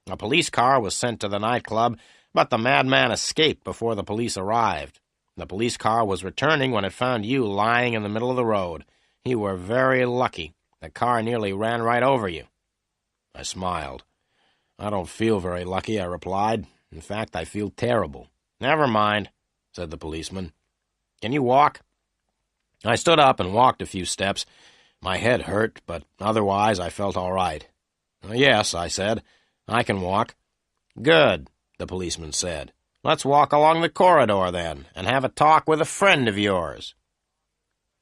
A police car was sent to the nightclub, but the madman escaped before the police arrived. The police car was returning when it found you lying in the middle of the road. You were very lucky. The car nearly ran right over you." I smiled. "I don't feel very lucky," I replied. "In fact, I feel terrible." "Never mind," said the policeman. "Can you walk?" I stood up and walked a few steps. My head hurt, but otherwise I felt all right. "Yes," I said, "I can walk." "Good," the policeman said. "Let's walk along the corridor, then, and have a talk with a friend of yours."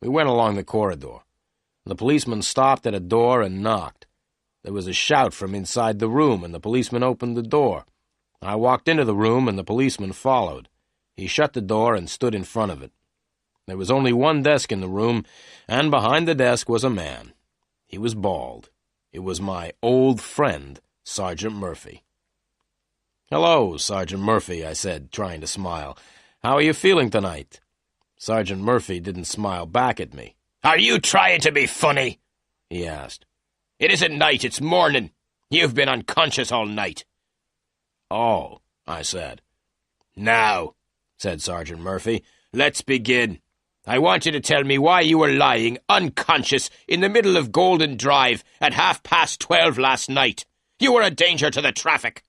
We went along the corridor. The policeman stopped at a door and knocked. There was a shout from inside the room, and the policeman opened the door. I walked into the room, and the policeman followed. He shut the door and stood in front of it. There was only one desk in the room, and behind the desk was a man. He was bald. It was my old friend, Sergeant Murphy. "Hello, Sergeant Murphy," I said, trying to smile. "How are you feeling tonight?" Sergeant Murphy didn't smile back at me. "Are you trying to be funny?" he asked. "It isn't night, it's morning. You've been unconscious all night." "Oh," I said. "Now," said Sergeant Murphy, "let's begin. I want you to tell me why you were lying unconscious in the middle of Golden Drive at 12:30 last night. You were a danger to the traffic."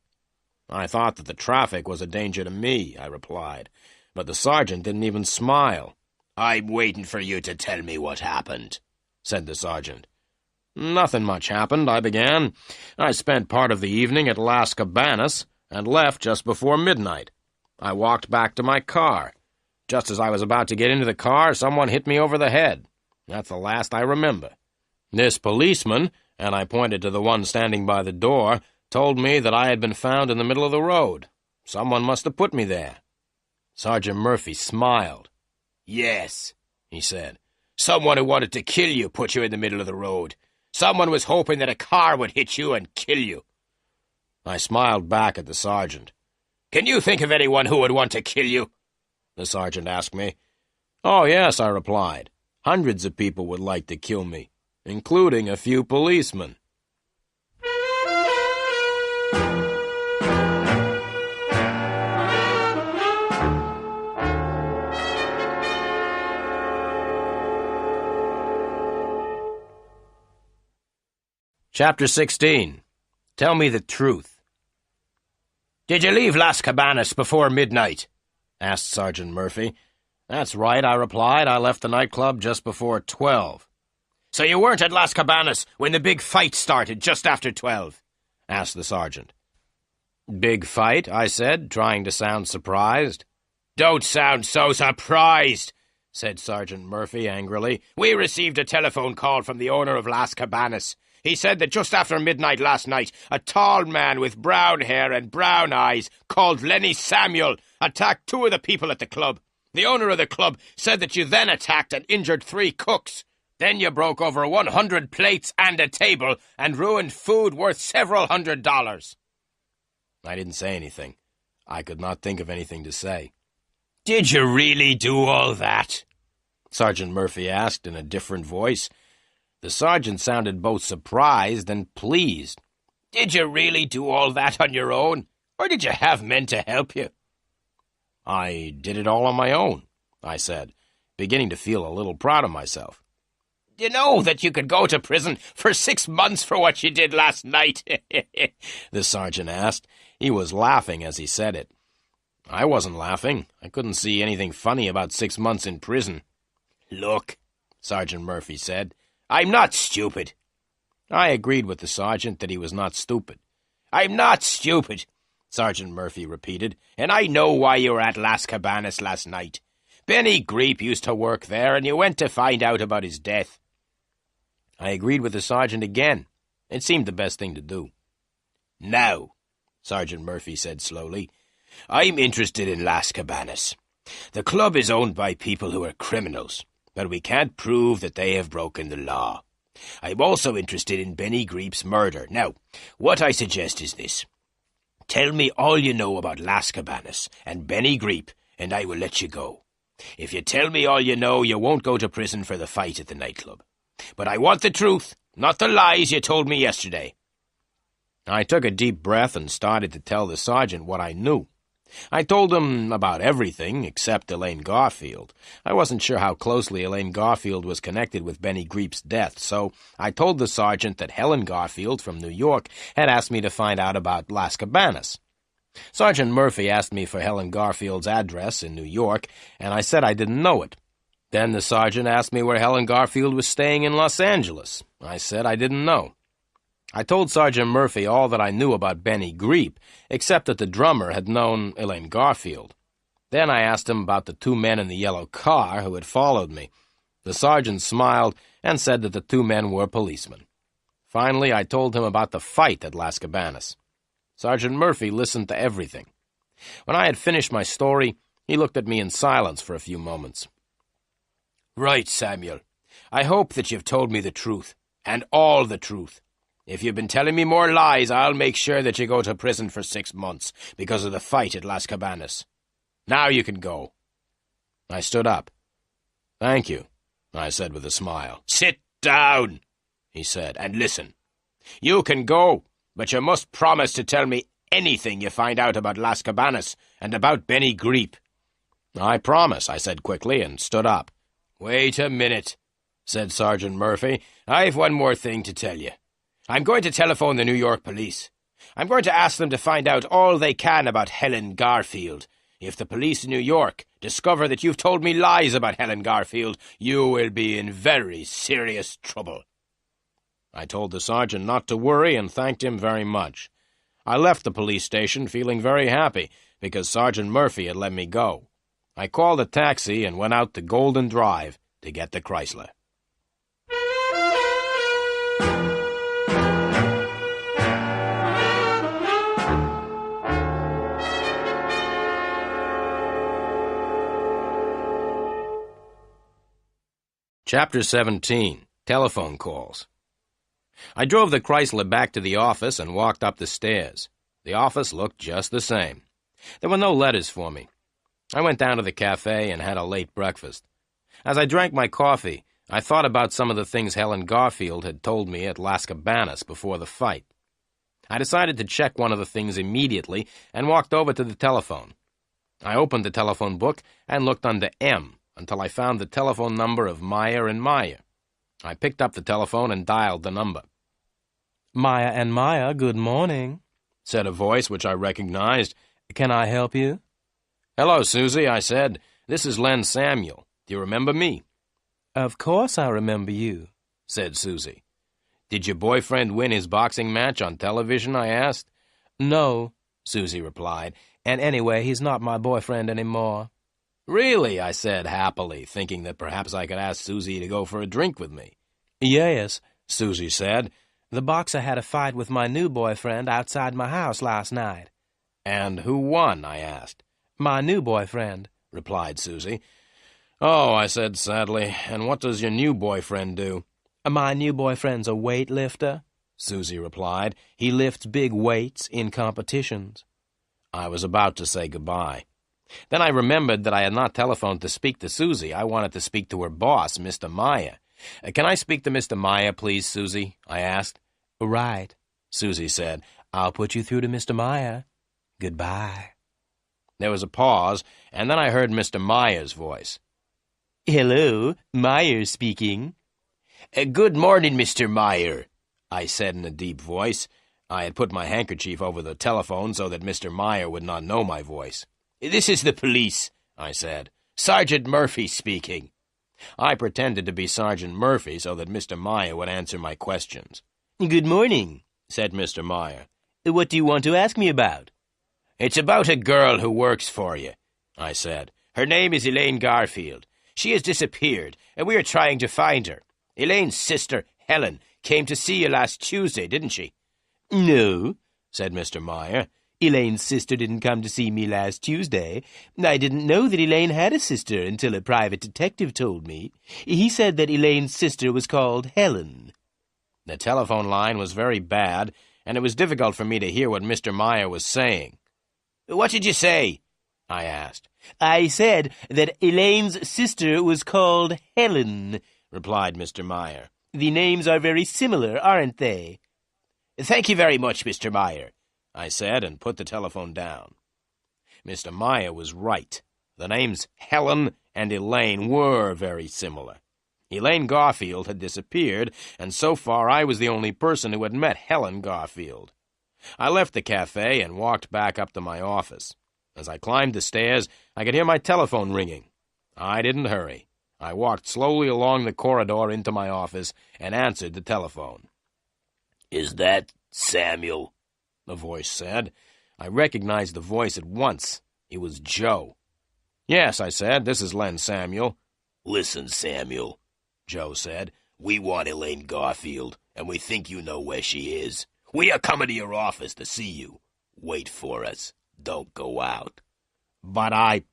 "I thought that the traffic was a danger to me," I replied, but the sergeant didn't even smile. "I'm waiting for you to tell me what happened," said the sergeant. "Nothing much happened," I began. "I spent part of the evening at Las Cabanas. and left just before midnight. I walked back to my car. Just as I was about to get into the car, someone hit me over the head. That's the last I remember. This policeman, and I pointed to the one standing by the door, told me that I had been found in the middle of the road. Someone must have put me there. Sergeant Murphy smiled. "Yes," he said. "Someone who wanted to kill you put you in the middle of the road. Someone was hoping that a car would hit you and kill you." I smiled back at the sergeant. "Can you think of anyone who would want to kill you?" the sergeant asked me. "Oh, yes," I replied. "Hundreds of people would like to kill me, including a few policemen." Chapter 16. Tell me the truth. "Did you leave Las Cabanas before midnight?" asked Sergeant Murphy. "That's right," I replied. "I left the nightclub just before 12. "So you weren't at Las Cabanas when the big fight started just after 12? asked the sergeant. "Big fight?" I said, trying to sound surprised. "Don't sound so surprised," said Sergeant Murphy angrily. "We received a telephone call from the owner of Las Cabanas. He said that just after midnight last night, a tall man with brown hair and brown eyes, called Lenny Samuel, attacked 2 of the people at the club. The owner of the club said that you then attacked and injured 3 cooks. Then you broke over 100 plates and a table and ruined food worth several $100s. I didn't say anything. I could not think of anything to say. "Did you really do all that?" Sergeant Murphy asked in a different voice. The sergeant sounded both surprised and pleased. "Did you really do all that on your own, or did you have men to help you?" "I did it all on my own," I said, beginning to feel a little proud of myself. "You know that you could go to prison for 6 months for what you did last night?" the sergeant asked. He was laughing as he said it. I wasn't laughing. I couldn't see anything funny about 6 months in prison. "Look," Sergeant Murphy said, "I'm not stupid." I agreed with the sergeant that he was not stupid. "I'm not stupid," Sergeant Murphy repeated, "and I know why you were at Las Cabanas last night. Benny Greep used to work there, and you went to find out about his death." I agreed with the sergeant again. It seemed the best thing to do. "Now," Sergeant Murphy said slowly, "I'm interested in Las Cabanas. The club is owned by people who are criminals, but we can't prove that they have broken the law. I'm also interested in Benny Greep's murder. Now, what I suggest is this. Tell me all you know about Las Cabanas and Benny Greep, and I will let you go. If you tell me all you know, you won't go to prison for the fight at the nightclub. But I want the truth, not the lies you told me yesterday." I took a deep breath and started to tell the sergeant what I knew. I told him about everything except Elaine Garfield. I wasn't sure how closely Elaine Garfield was connected with Benny Greep's death, so I told the sergeant that Helen Garfield from New York had asked me to find out about Las Cabanas. Sergeant Murphy asked me for Helen Garfield's address in New York, and I said I didn't know it. Then the sergeant asked me where Helen Garfield was staying in Los Angeles. I said I didn't know. I told Sergeant Murphy all that I knew about Benny Greep, except that the drummer had known Elaine Garfield. Then I asked him about the 2 men in the yellow car who had followed me. The sergeant smiled and said that the 2 men were policemen. Finally, I told him about the fight at Las Cabanas. Sergeant Murphy listened to everything. When I had finished my story, he looked at me in silence for a few moments. "Right, Samuel. I hope that you've told me the truth, and all the truth. If you've been telling me more lies, I'll make sure that you go to prison for 6 months because of the fight at Las Cabanas. Now you can go." I stood up. "Thank you," I said with a smile. "Sit down," he said, "and listen. You can go, but you must promise to tell me anything you find out about Las Cabanas and about Benny Greep." "I promise," I said quickly, and stood up. "Wait a minute," said Sergeant Murphy. "I've one more thing to tell you. I'm going to telephone the New York police. I'm going to ask them to find out all they can about Helen Garfield. If the police in New York discover that you've told me lies about Helen Garfield, you will be in very serious trouble." I told the sergeant not to worry and thanked him very much. I left the police station feeling very happy because Sergeant Murphy had let me go. I called a taxi and went out to Golden Drive to get the Chrysler. Chapter 17. Telephone Calls. I drove the Chrysler back to the office and walked up the stairs. The office looked just the same. There were no letters for me. I went down to the cafe and had a late breakfast. As I drank my coffee, I thought about some of the things Helen Garfield had told me at Las Cabanas before the fight. I decided to check one of the things immediately and walked over to the telephone. I opened the telephone book and looked under M until I found the telephone number of Meyer and Meyer. I picked up the telephone and dialed the number. Meyer and Meyer, good morning, said a voice which I recognized. Can I help you? Hello, Susie, I said. This is Len Samuel. Do you remember me? Of course I remember you, said Susie. Did your boyfriend win his boxing match on television, I asked. No, Susie replied, and anyway, he's not my boyfriend anymore. Really, I said happily, thinking that perhaps I could ask Susie to go for a drink with me. Yes, Susie said. The boxer had a fight with my new boyfriend outside my house last night. And who won, I asked. My new boyfriend, replied Susie. Oh, I said sadly, and what does your new boyfriend do? My new boyfriend's a weightlifter, Susie replied. He lifts big weights in competitions. I was about to say goodbye. Then I remembered that I had not telephoned to speak to Susie. I wanted to speak to her boss, Mr. Meyer. Can I speak to Mr. Meyer, please, Susie? I asked. Right, Susie said. I'll put you through to Mr. Meyer. Goodbye. There was a pause, and then I heard Mr. Meyer's voice. Hello, Meyer speaking. Good morning, Mr. Meyer, I said in a deep voice. I had put my handkerchief over the telephone so that Mr. Meyer would not know my voice. This is the police, I said. Sergeant Murphy speaking. I pretended to be Sergeant Murphy so that Mr. Meyer would answer my questions. Good morning, said Mr. Meyer. What do you want to ask me about? It's about a girl who works for you, I said. Her name is Elaine Garfield. She has disappeared, and we are trying to find her. Elaine's sister, Helen, came to see you last Tuesday, didn't she? No, said Mr. Meyer. Elaine's sister didn't come to see me last Tuesday. I didn't know that Elaine had a sister until a private detective told me. He said that Elaine's sister was called Helen. The telephone line was very bad, and it was difficult for me to hear what Mr. Meyer was saying. What did you say? I asked. I said that Elaine's sister was called Helen, replied Mr. Meyer. The names are very similar, aren't they? Thank you very much, Mr. Meyer, I said, and put the telephone down. Mr. Meyer was right. The names Helen and Elaine were very similar. Elaine Garfield had disappeared, and so far I was the only person who had met Helen Garfield. I left the cafe and walked back up to my office. As I climbed the stairs, I could hear my telephone ringing. I didn't hurry. I walked slowly along the corridor into my office and answered the telephone. Is that Samuel? The voice said. I recognized the voice at once. It was Joe. Yes, I said, this is Len Samuel. Listen, Samuel, Joe said. We want Elaine Garfield, and we think you know where she is. We are coming to your office to see you. Wait for us. Don't go out. But I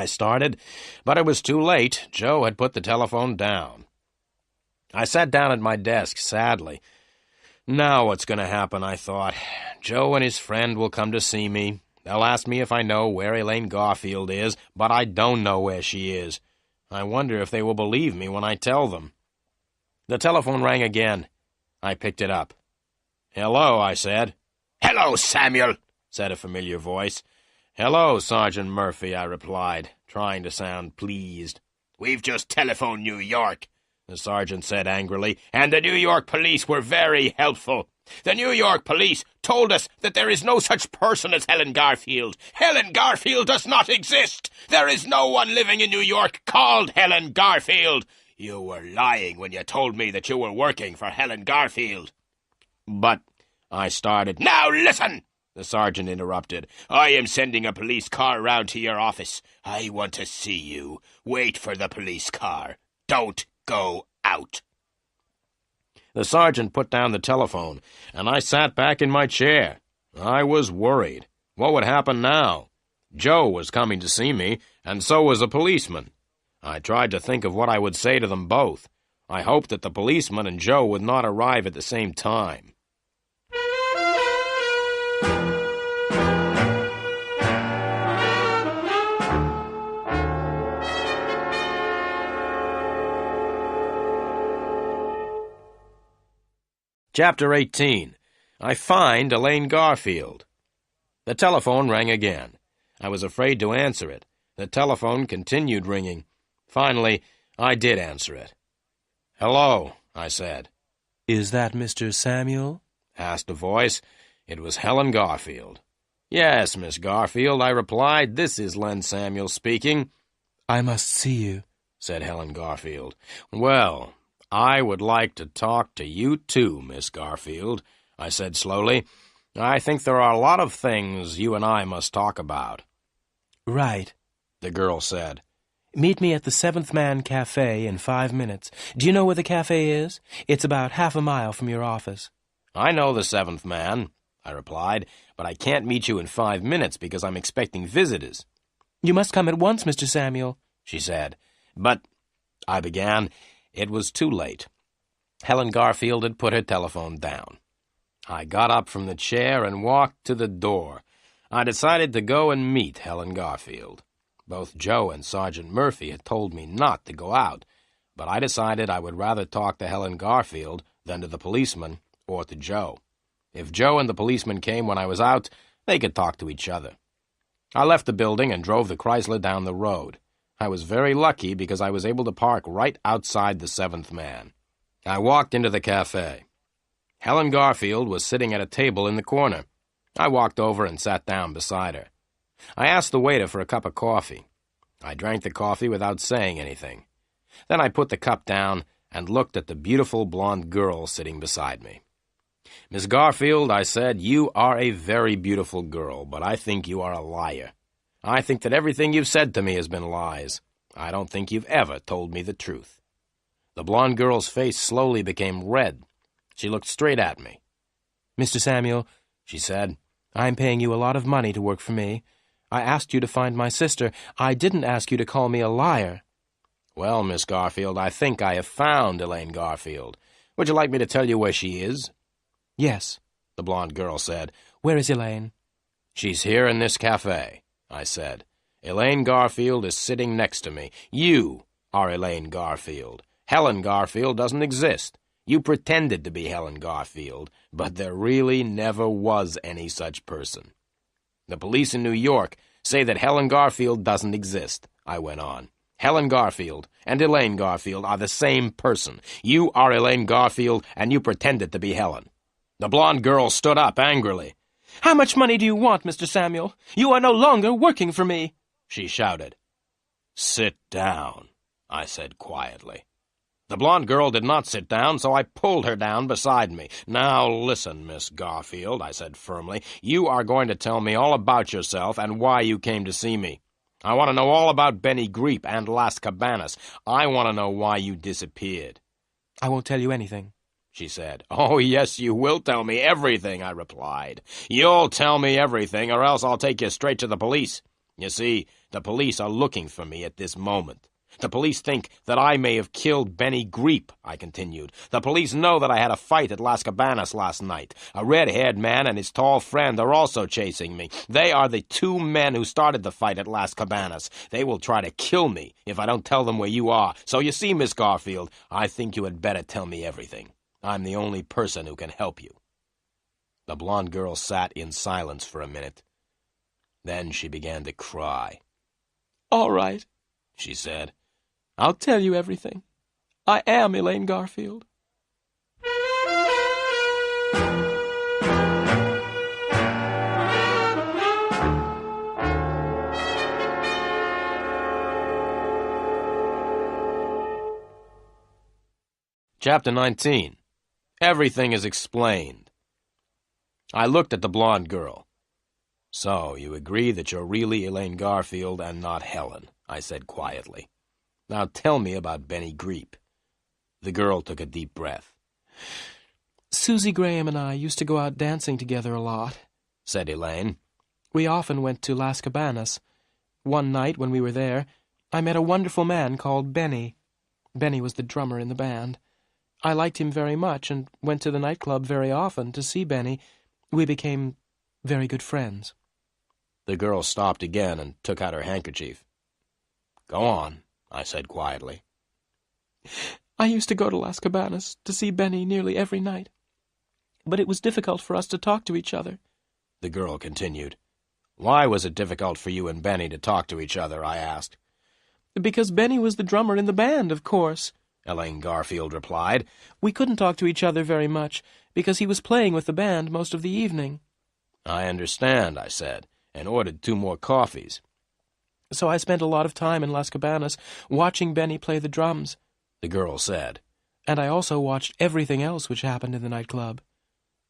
started, but it was too late. Joe had put the telephone down. I sat down at my desk, sadly. Now what's going to happen, I thought. Joe and his friend will come to see me. They'll ask me if I know where Elaine Garfield is, but I don't know where she is. I wonder if they will believe me when I tell them. The telephone rang again. I picked it up. Hello, I said. Hello, Samuel, said a familiar voice. Hello, Sergeant Murphy, I replied, trying to sound pleased. We've just telephoned New York, the sergeant said angrily, and the New York police were very helpful. The New York police told us that there is no such person as Helen Garfield. Helen Garfield does not exist. There is no one living in New York called Helen Garfield. You were lying when you told me that you were working for Helen Garfield. But I started. "Now listen!" the sergeant interrupted. "I am sending a police car round to your office. I want to see you. Wait for the police car. Don't go out." The sergeant put down the telephone, and I sat back in my chair. I was worried. What would happen now? Joe was coming to see me, and so was a policeman. I tried to think of what I would say to them both. I hoped that the policeman and Joe would not arrive at the same time. Chapter 18. I find Elaine Garfield. The telephone rang again. I was afraid to answer it. The telephone continued ringing. Finally, I did answer it. "Hello," I said. "Is that Mr. Samuel?" asked a voice. It was Helen Garfield. "Yes, Miss Garfield," I replied. "This is Len Samuel speaking." "I must see you," said Helen Garfield. "Well, I would like to talk to you too, Miss Garfield," I said slowly. "I think there are a lot of things you and I must talk about." "Right," the girl said. "Meet me at the Seventh Man Cafe in 5 minutes. Do you know where the cafe is? It's about half a mile from your office." "I know the Seventh Man," I replied, "but I can't meet you in 5 minutes because I'm expecting visitors." "You must come at once, Mr. Samuel," she said. "But," I began. It was too late. Helen Garfield had put her telephone down. I got up from the chair and walked to the door. I decided to go and meet Helen Garfield. Both Joe and Sergeant Murphy had told me not to go out, but I decided I would rather talk to Helen Garfield than to the policeman or to Joe. If Joe and the policeman came when I was out, they could talk to each other. I left the building and drove the Chrysler down the road. I was very lucky because I was able to park right outside the Seventh Man. I walked into the cafe. Helen Garfield was sitting at a table in the corner. I walked over and sat down beside her. I asked the waiter for a cup of coffee. I drank the coffee without saying anything. Then I put the cup down and looked at the beautiful blonde girl sitting beside me. "Miss Garfield," I said, "you are a very beautiful girl, but I think you are a liar. I think that everything you've said to me has been lies. I don't think you've ever told me the truth." The blonde girl's face slowly became red. She looked straight at me. "Mr. Samuel," she said, "I'm paying you a lot of money to work for me. I asked you to find my sister. I didn't ask you to call me a liar." "Well, Miss Garfield, I think I have found Elaine Garfield. Would you like me to tell you where she is?" "Yes," the blonde girl said. "Where is Elaine?" "She's here in this cafe," I said. "Elaine Garfield is sitting next to me. You are Elaine Garfield. Helen Garfield doesn't exist. You pretended to be Helen Garfield, but there really never was any such person. The police in New York say that Helen Garfield doesn't exist," I went on. "Helen Garfield and Elaine Garfield are the same person. You are Elaine Garfield, and you pretended to be Helen." The blonde girl stood up angrily. "How much money do you want, Mr. Samuel? You are no longer working for me," she shouted. "Sit down," I said quietly. The blonde girl did not sit down, so I pulled her down beside me. "Now listen, Miss Garfield," I said firmly. "You are going to tell me all about yourself and why you came to see me. I want to know all about Benny Greep and Las Cabanas. I want to know why you disappeared." "I won't tell you anything," she said. "Oh, yes, you will tell me everything," I replied. "You'll tell me everything, or else I'll take you straight to the police. You see, the police are looking for me at this moment. The police think that I may have killed Benny Greep," I continued. "The police know that I had a fight at Las Cabanas last night. A red-haired man and his tall friend are also chasing me. They are the 2 men who started the fight at Las Cabanas. They will try to kill me if I don't tell them where you are. So you see, Miss Garfield, I think you had better tell me everything. I'm the only person who can help you." The blonde girl sat in silence for a minute. Then she began to cry. "All right," she said. "I'll tell you everything. I am Elaine Garfield." Chapter 19. Everything is explained. I looked at the blonde girl. "So, you agree that you're really Elaine Garfield and not Helen," I said quietly. "Now tell me about Benny Greep." The girl took a deep breath. Susie Graham and I used to go out dancing together a lot, said Elaine. We often went to Las Cabanas. One night when we were there, I met a wonderful man called Benny. Benny was the drummer in the band. I liked him very much and went to the nightclub very often to see Benny. We became very good friends. The girl stopped again and took out her handkerchief. "Go on," I said quietly. I used to go to Las Cabanas to see Benny nearly every night. But it was difficult for us to talk to each other, the girl continued. "Why was it difficult for you and Benny to talk to each other?" I asked. "Because Benny was the drummer in the band, of course," Elaine Garfield replied. "We couldn't talk to each other very much, because he was playing with the band most of the evening." "I understand," I said, and ordered 2 more coffees. "So I spent a lot of time in Las Cabanas watching Benny play the drums," the girl said. "And I also watched everything else which happened in the nightclub."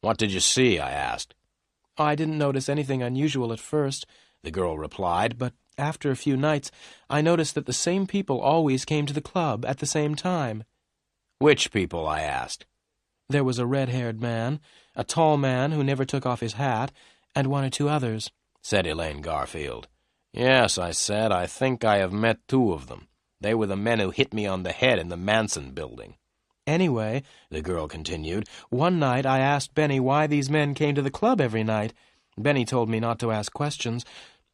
"What did you see?" I asked. "I didn't notice anything unusual at first," the girl replied, "but after a few nights I noticed that the same people always came to the club at the same time." "Which people?" I asked. "There was a red-haired man, a tall man who never took off his hat, and 1 or 2 others," said Elaine Garfield. "Yes," I said, "I think I have met 2 of them. They were the men who hit me on the head in the Manson building." "Anyway," the girl continued, "one night I asked Benny why these men came to the club every night. Benny told me not to ask questions,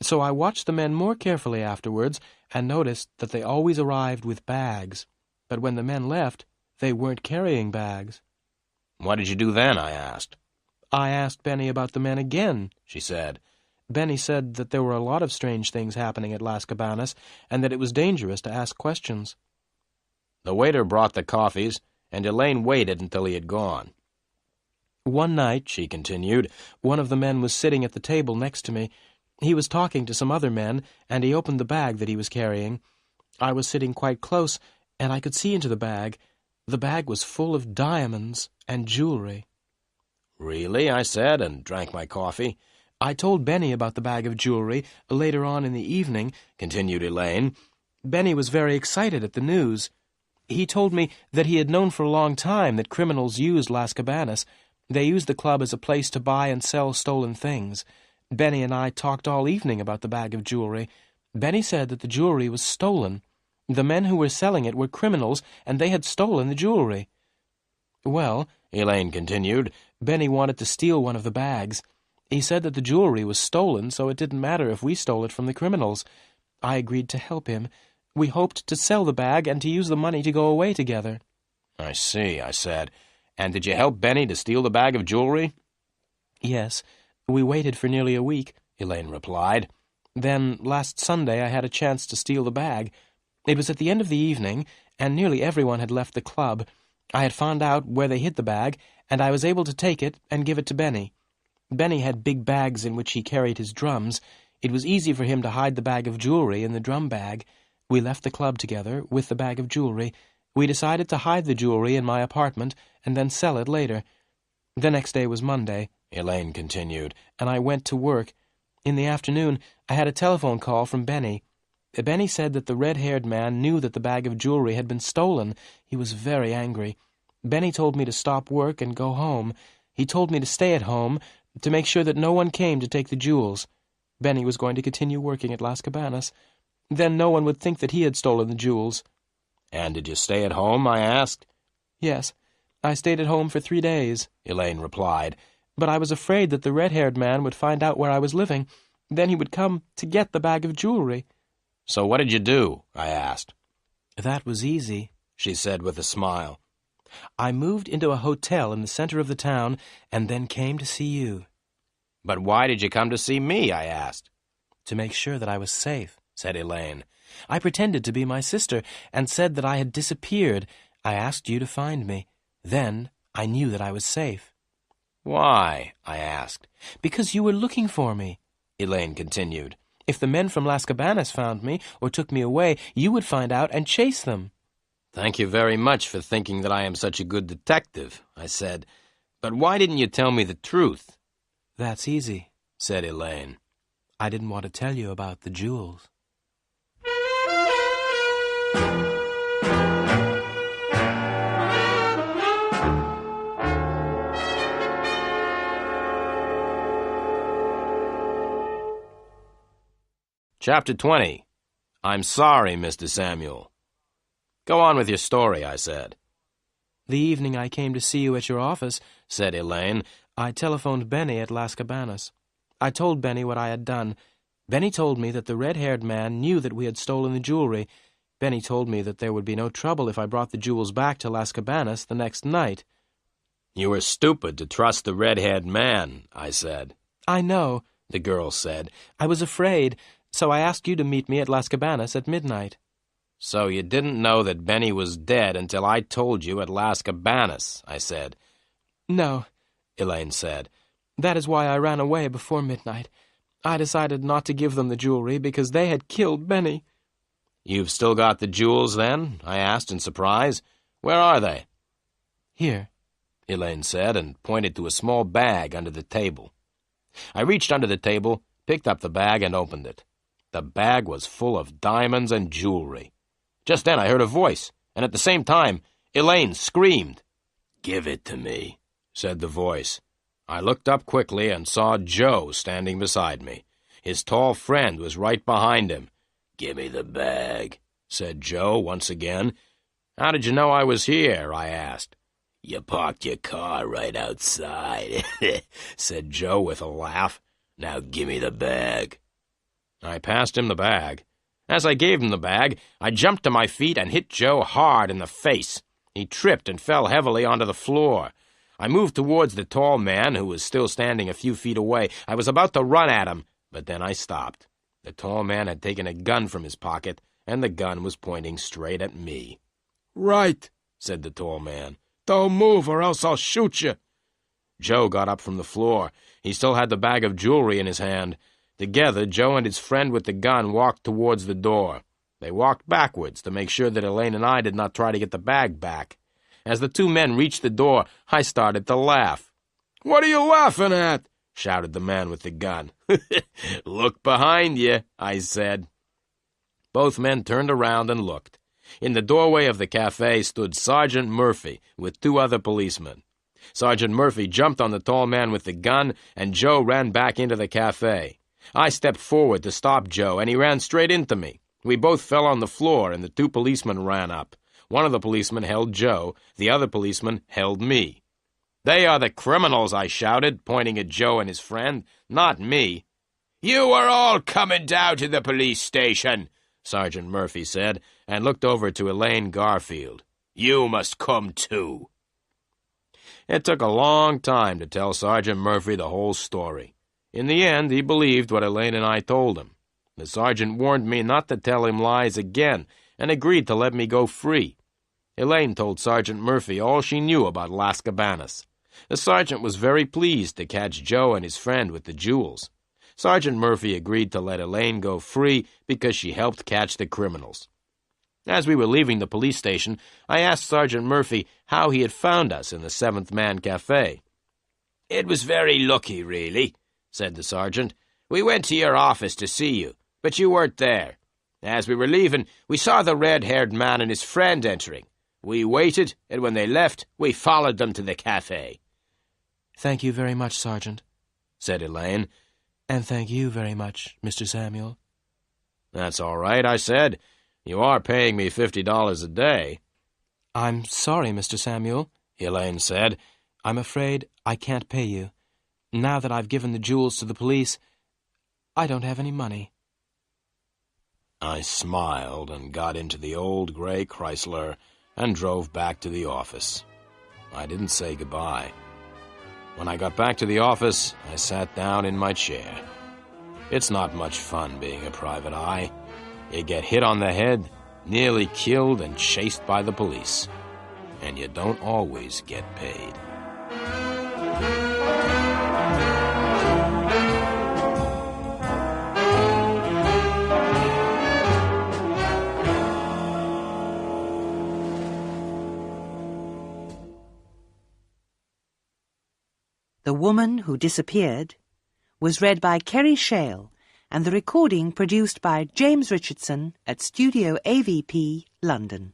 so I watched the men more carefully afterwards and noticed that they always arrived with bags. But when the men left, they weren't carrying bags." "What did you do then?" I asked. "I asked Benny about the men again," she said. "Benny said that there were a lot of strange things happening at Las Cabanas and that it was dangerous to ask questions." The waiter brought the coffees, and Elaine waited until he had gone. "One night," she continued, "one of the men was sitting at the table next to me. He was talking to some other men, and he opened the bag that he was carrying. I was sitting quite close, and I could see into the bag. The bag was full of diamonds and jewelry." "Really?" I said, and drank my coffee. "I told Benny about the bag of jewelry later on in the evening," continued Elaine. "Benny was very excited at the news. He told me that he had known for a long time that criminals used Las Cabanas. They used the club as a place to buy and sell stolen things. Benny and I talked all evening about the bag of jewelry. Benny said that the jewelry was stolen. The men who were selling it were criminals, and they had stolen the jewelry. Well," Elaine continued, "Benny wanted to steal one of the bags. He said that the jewelry was stolen, so it didn't matter if we stole it from the criminals. I agreed to help him. We hoped to sell the bag and to use the money to go away together." "I see," I said. "And did you help Benny to steal the bag of jewelry?" "Yes. We waited for nearly a week," Elaine replied. "Then, last Sunday, I had a chance to steal the bag. It was at the end of the evening, and nearly everyone had left the club. I had found out where they hid the bag, and I was able to take it and give it to Benny. Benny had big bags in which he carried his drums. It was easy for him to hide the bag of jewelry in the drum bag. We left the club together with the bag of jewelry. We decided to hide the jewelry in my apartment and then sell it later. The next day was Monday," Elaine continued, "and I went to work. In the afternoon, I had a telephone call from Benny. Benny said that the red-haired man knew that the bag of jewelry had been stolen. He was very angry. Benny told me to stop work and go home. He told me to stay at home, to make sure that no one came to take the jewels. Benny was going to continue working at Las Cabanas. Then no one would think that he had stolen the jewels." "And did you stay at home?" I asked. "Yes. I stayed at home for 3 days," Elaine replied. "But I was afraid that the red-haired man would find out where I was living. Then he would come to get the bag of jewelry." "So what did you do?" I asked. "That was easy," she said with a smile. "I moved into a hotel in the center of the town and then came to see you." "But why did you come to see me?" I asked. "To make sure that I was safe," said Elaine. "I pretended to be my sister and said that I had disappeared. I asked you to find me. Then I knew that I was safe." "Why?" I asked. "Because you were looking for me," Elaine continued. "If the men from Las Cabanas found me or took me away, you would find out and chase them." "Thank you very much for thinking that I am such a good detective," I said. "But why didn't you tell me the truth?" That's easy, said Elaine. I didn't want to tell you about the jewels. Chapter 20. I'm sorry, Mr. Samuel. Go on with your story, I said. The evening I came to see you at your office, said Elaine, I telephoned Benny at Las Cabanas. I told Benny what I had done. Benny told me that the red-haired man knew that we had stolen the jewelry. Benny told me that there would be no trouble if I brought the jewels back to Las Cabanas the next night. You were stupid to trust the red-haired man, I said. I know, the girl said. I was afraid, so I asked you to meet me at Las Cabanas at midnight. So you didn't know that Benny was dead until I told you at Las Cabanas, I said. No, Elaine said. That is why I ran away before midnight. I decided not to give them the jewelry because they had killed Benny. You've still got the jewels, then? I asked in surprise. Where are they? Here, Elaine said, and pointed to a small bag under the table. I reached under the table, picked up the bag, and opened it. The bag was full of diamonds and jewelry. Just then I heard a voice, and at the same time, Elaine screamed. "Give it to me," said the voice. I looked up quickly and saw Joe standing beside me. His tall friend was right behind him. "Give me the bag," said Joe once again. "How did you know I was here?" I asked. "You parked your car right outside," said Joe with a laugh. "Now give me the bag." I passed him the bag. As I gave him the bag, I jumped to my feet and hit Joe hard in the face. He tripped and fell heavily onto the floor. I moved towards the tall man, who was still standing a few feet away. I was about to run at him, but then I stopped. The tall man had taken a gun from his pocket, and the gun was pointing straight at me. "Right," said the tall man. "Don't move or else I'll shoot you." Joe got up from the floor. He still had the bag of jewelry in his hand. Together, Joe and his friend with the gun walked towards the door. They walked backwards to make sure that Elaine and I did not try to get the bag back. As the two men reached the door, I started to laugh. "What are you laughing at?" shouted the man with the gun. "Look behind you," I said. Both men turned around and looked. In the doorway of the cafe stood Sergeant Murphy with two other policemen. Sergeant Murphy jumped on the tall man with the gun, and Joe ran back into the cafe. I stepped forward to stop Joe, and he ran straight into me. We both fell on the floor, and the two policemen ran up. One of the policemen held Joe. The other policeman held me. "They are the criminals," I shouted, pointing at Joe and his friend. "Not me." "You are all coming down to the police station," Sergeant Murphy said, and looked over to Elaine Garfield. "You must come too." It took a long time to tell Sergeant Murphy the whole story. In the end, he believed what Elaine and I told him. The sergeant warned me not to tell him lies again, and agreed to let me go free. Elaine told Sergeant Murphy all she knew about Las Cabanas. The sergeant was very pleased to catch Joe and his friend with the jewels. Sergeant Murphy agreed to let Elaine go free because she helped catch the criminals. As we were leaving the police station, I asked Sergeant Murphy how he had found us in the Seventh Man Cafe. "It was very lucky, really," said the sergeant. "We went to your office to see you, but you weren't there. As we were leaving, we saw the red-haired man and his friend entering. We waited, and when they left, we followed them to the cafe." "Thank you very much, Sergeant," said Elaine. "And thank you very much, Mr. Samuel." "That's all right," I said. "You are paying me $50 a day." "I'm sorry, Mr. Samuel," Elaine said. "I'm afraid I can't pay you. Now that I've given the jewels to the police, I don't have any money." I smiled and got into the old gray Chrysler and drove back to the office. I didn't say goodbye. When I got back to the office, I sat down in my chair. It's not much fun being a private eye. You get hit on the head, nearly killed and chased by the police. And you don't always get paid. The Woman Who Disappeared was read by Kerry Shale and the recording produced by James Richardson at Studio AVP, London.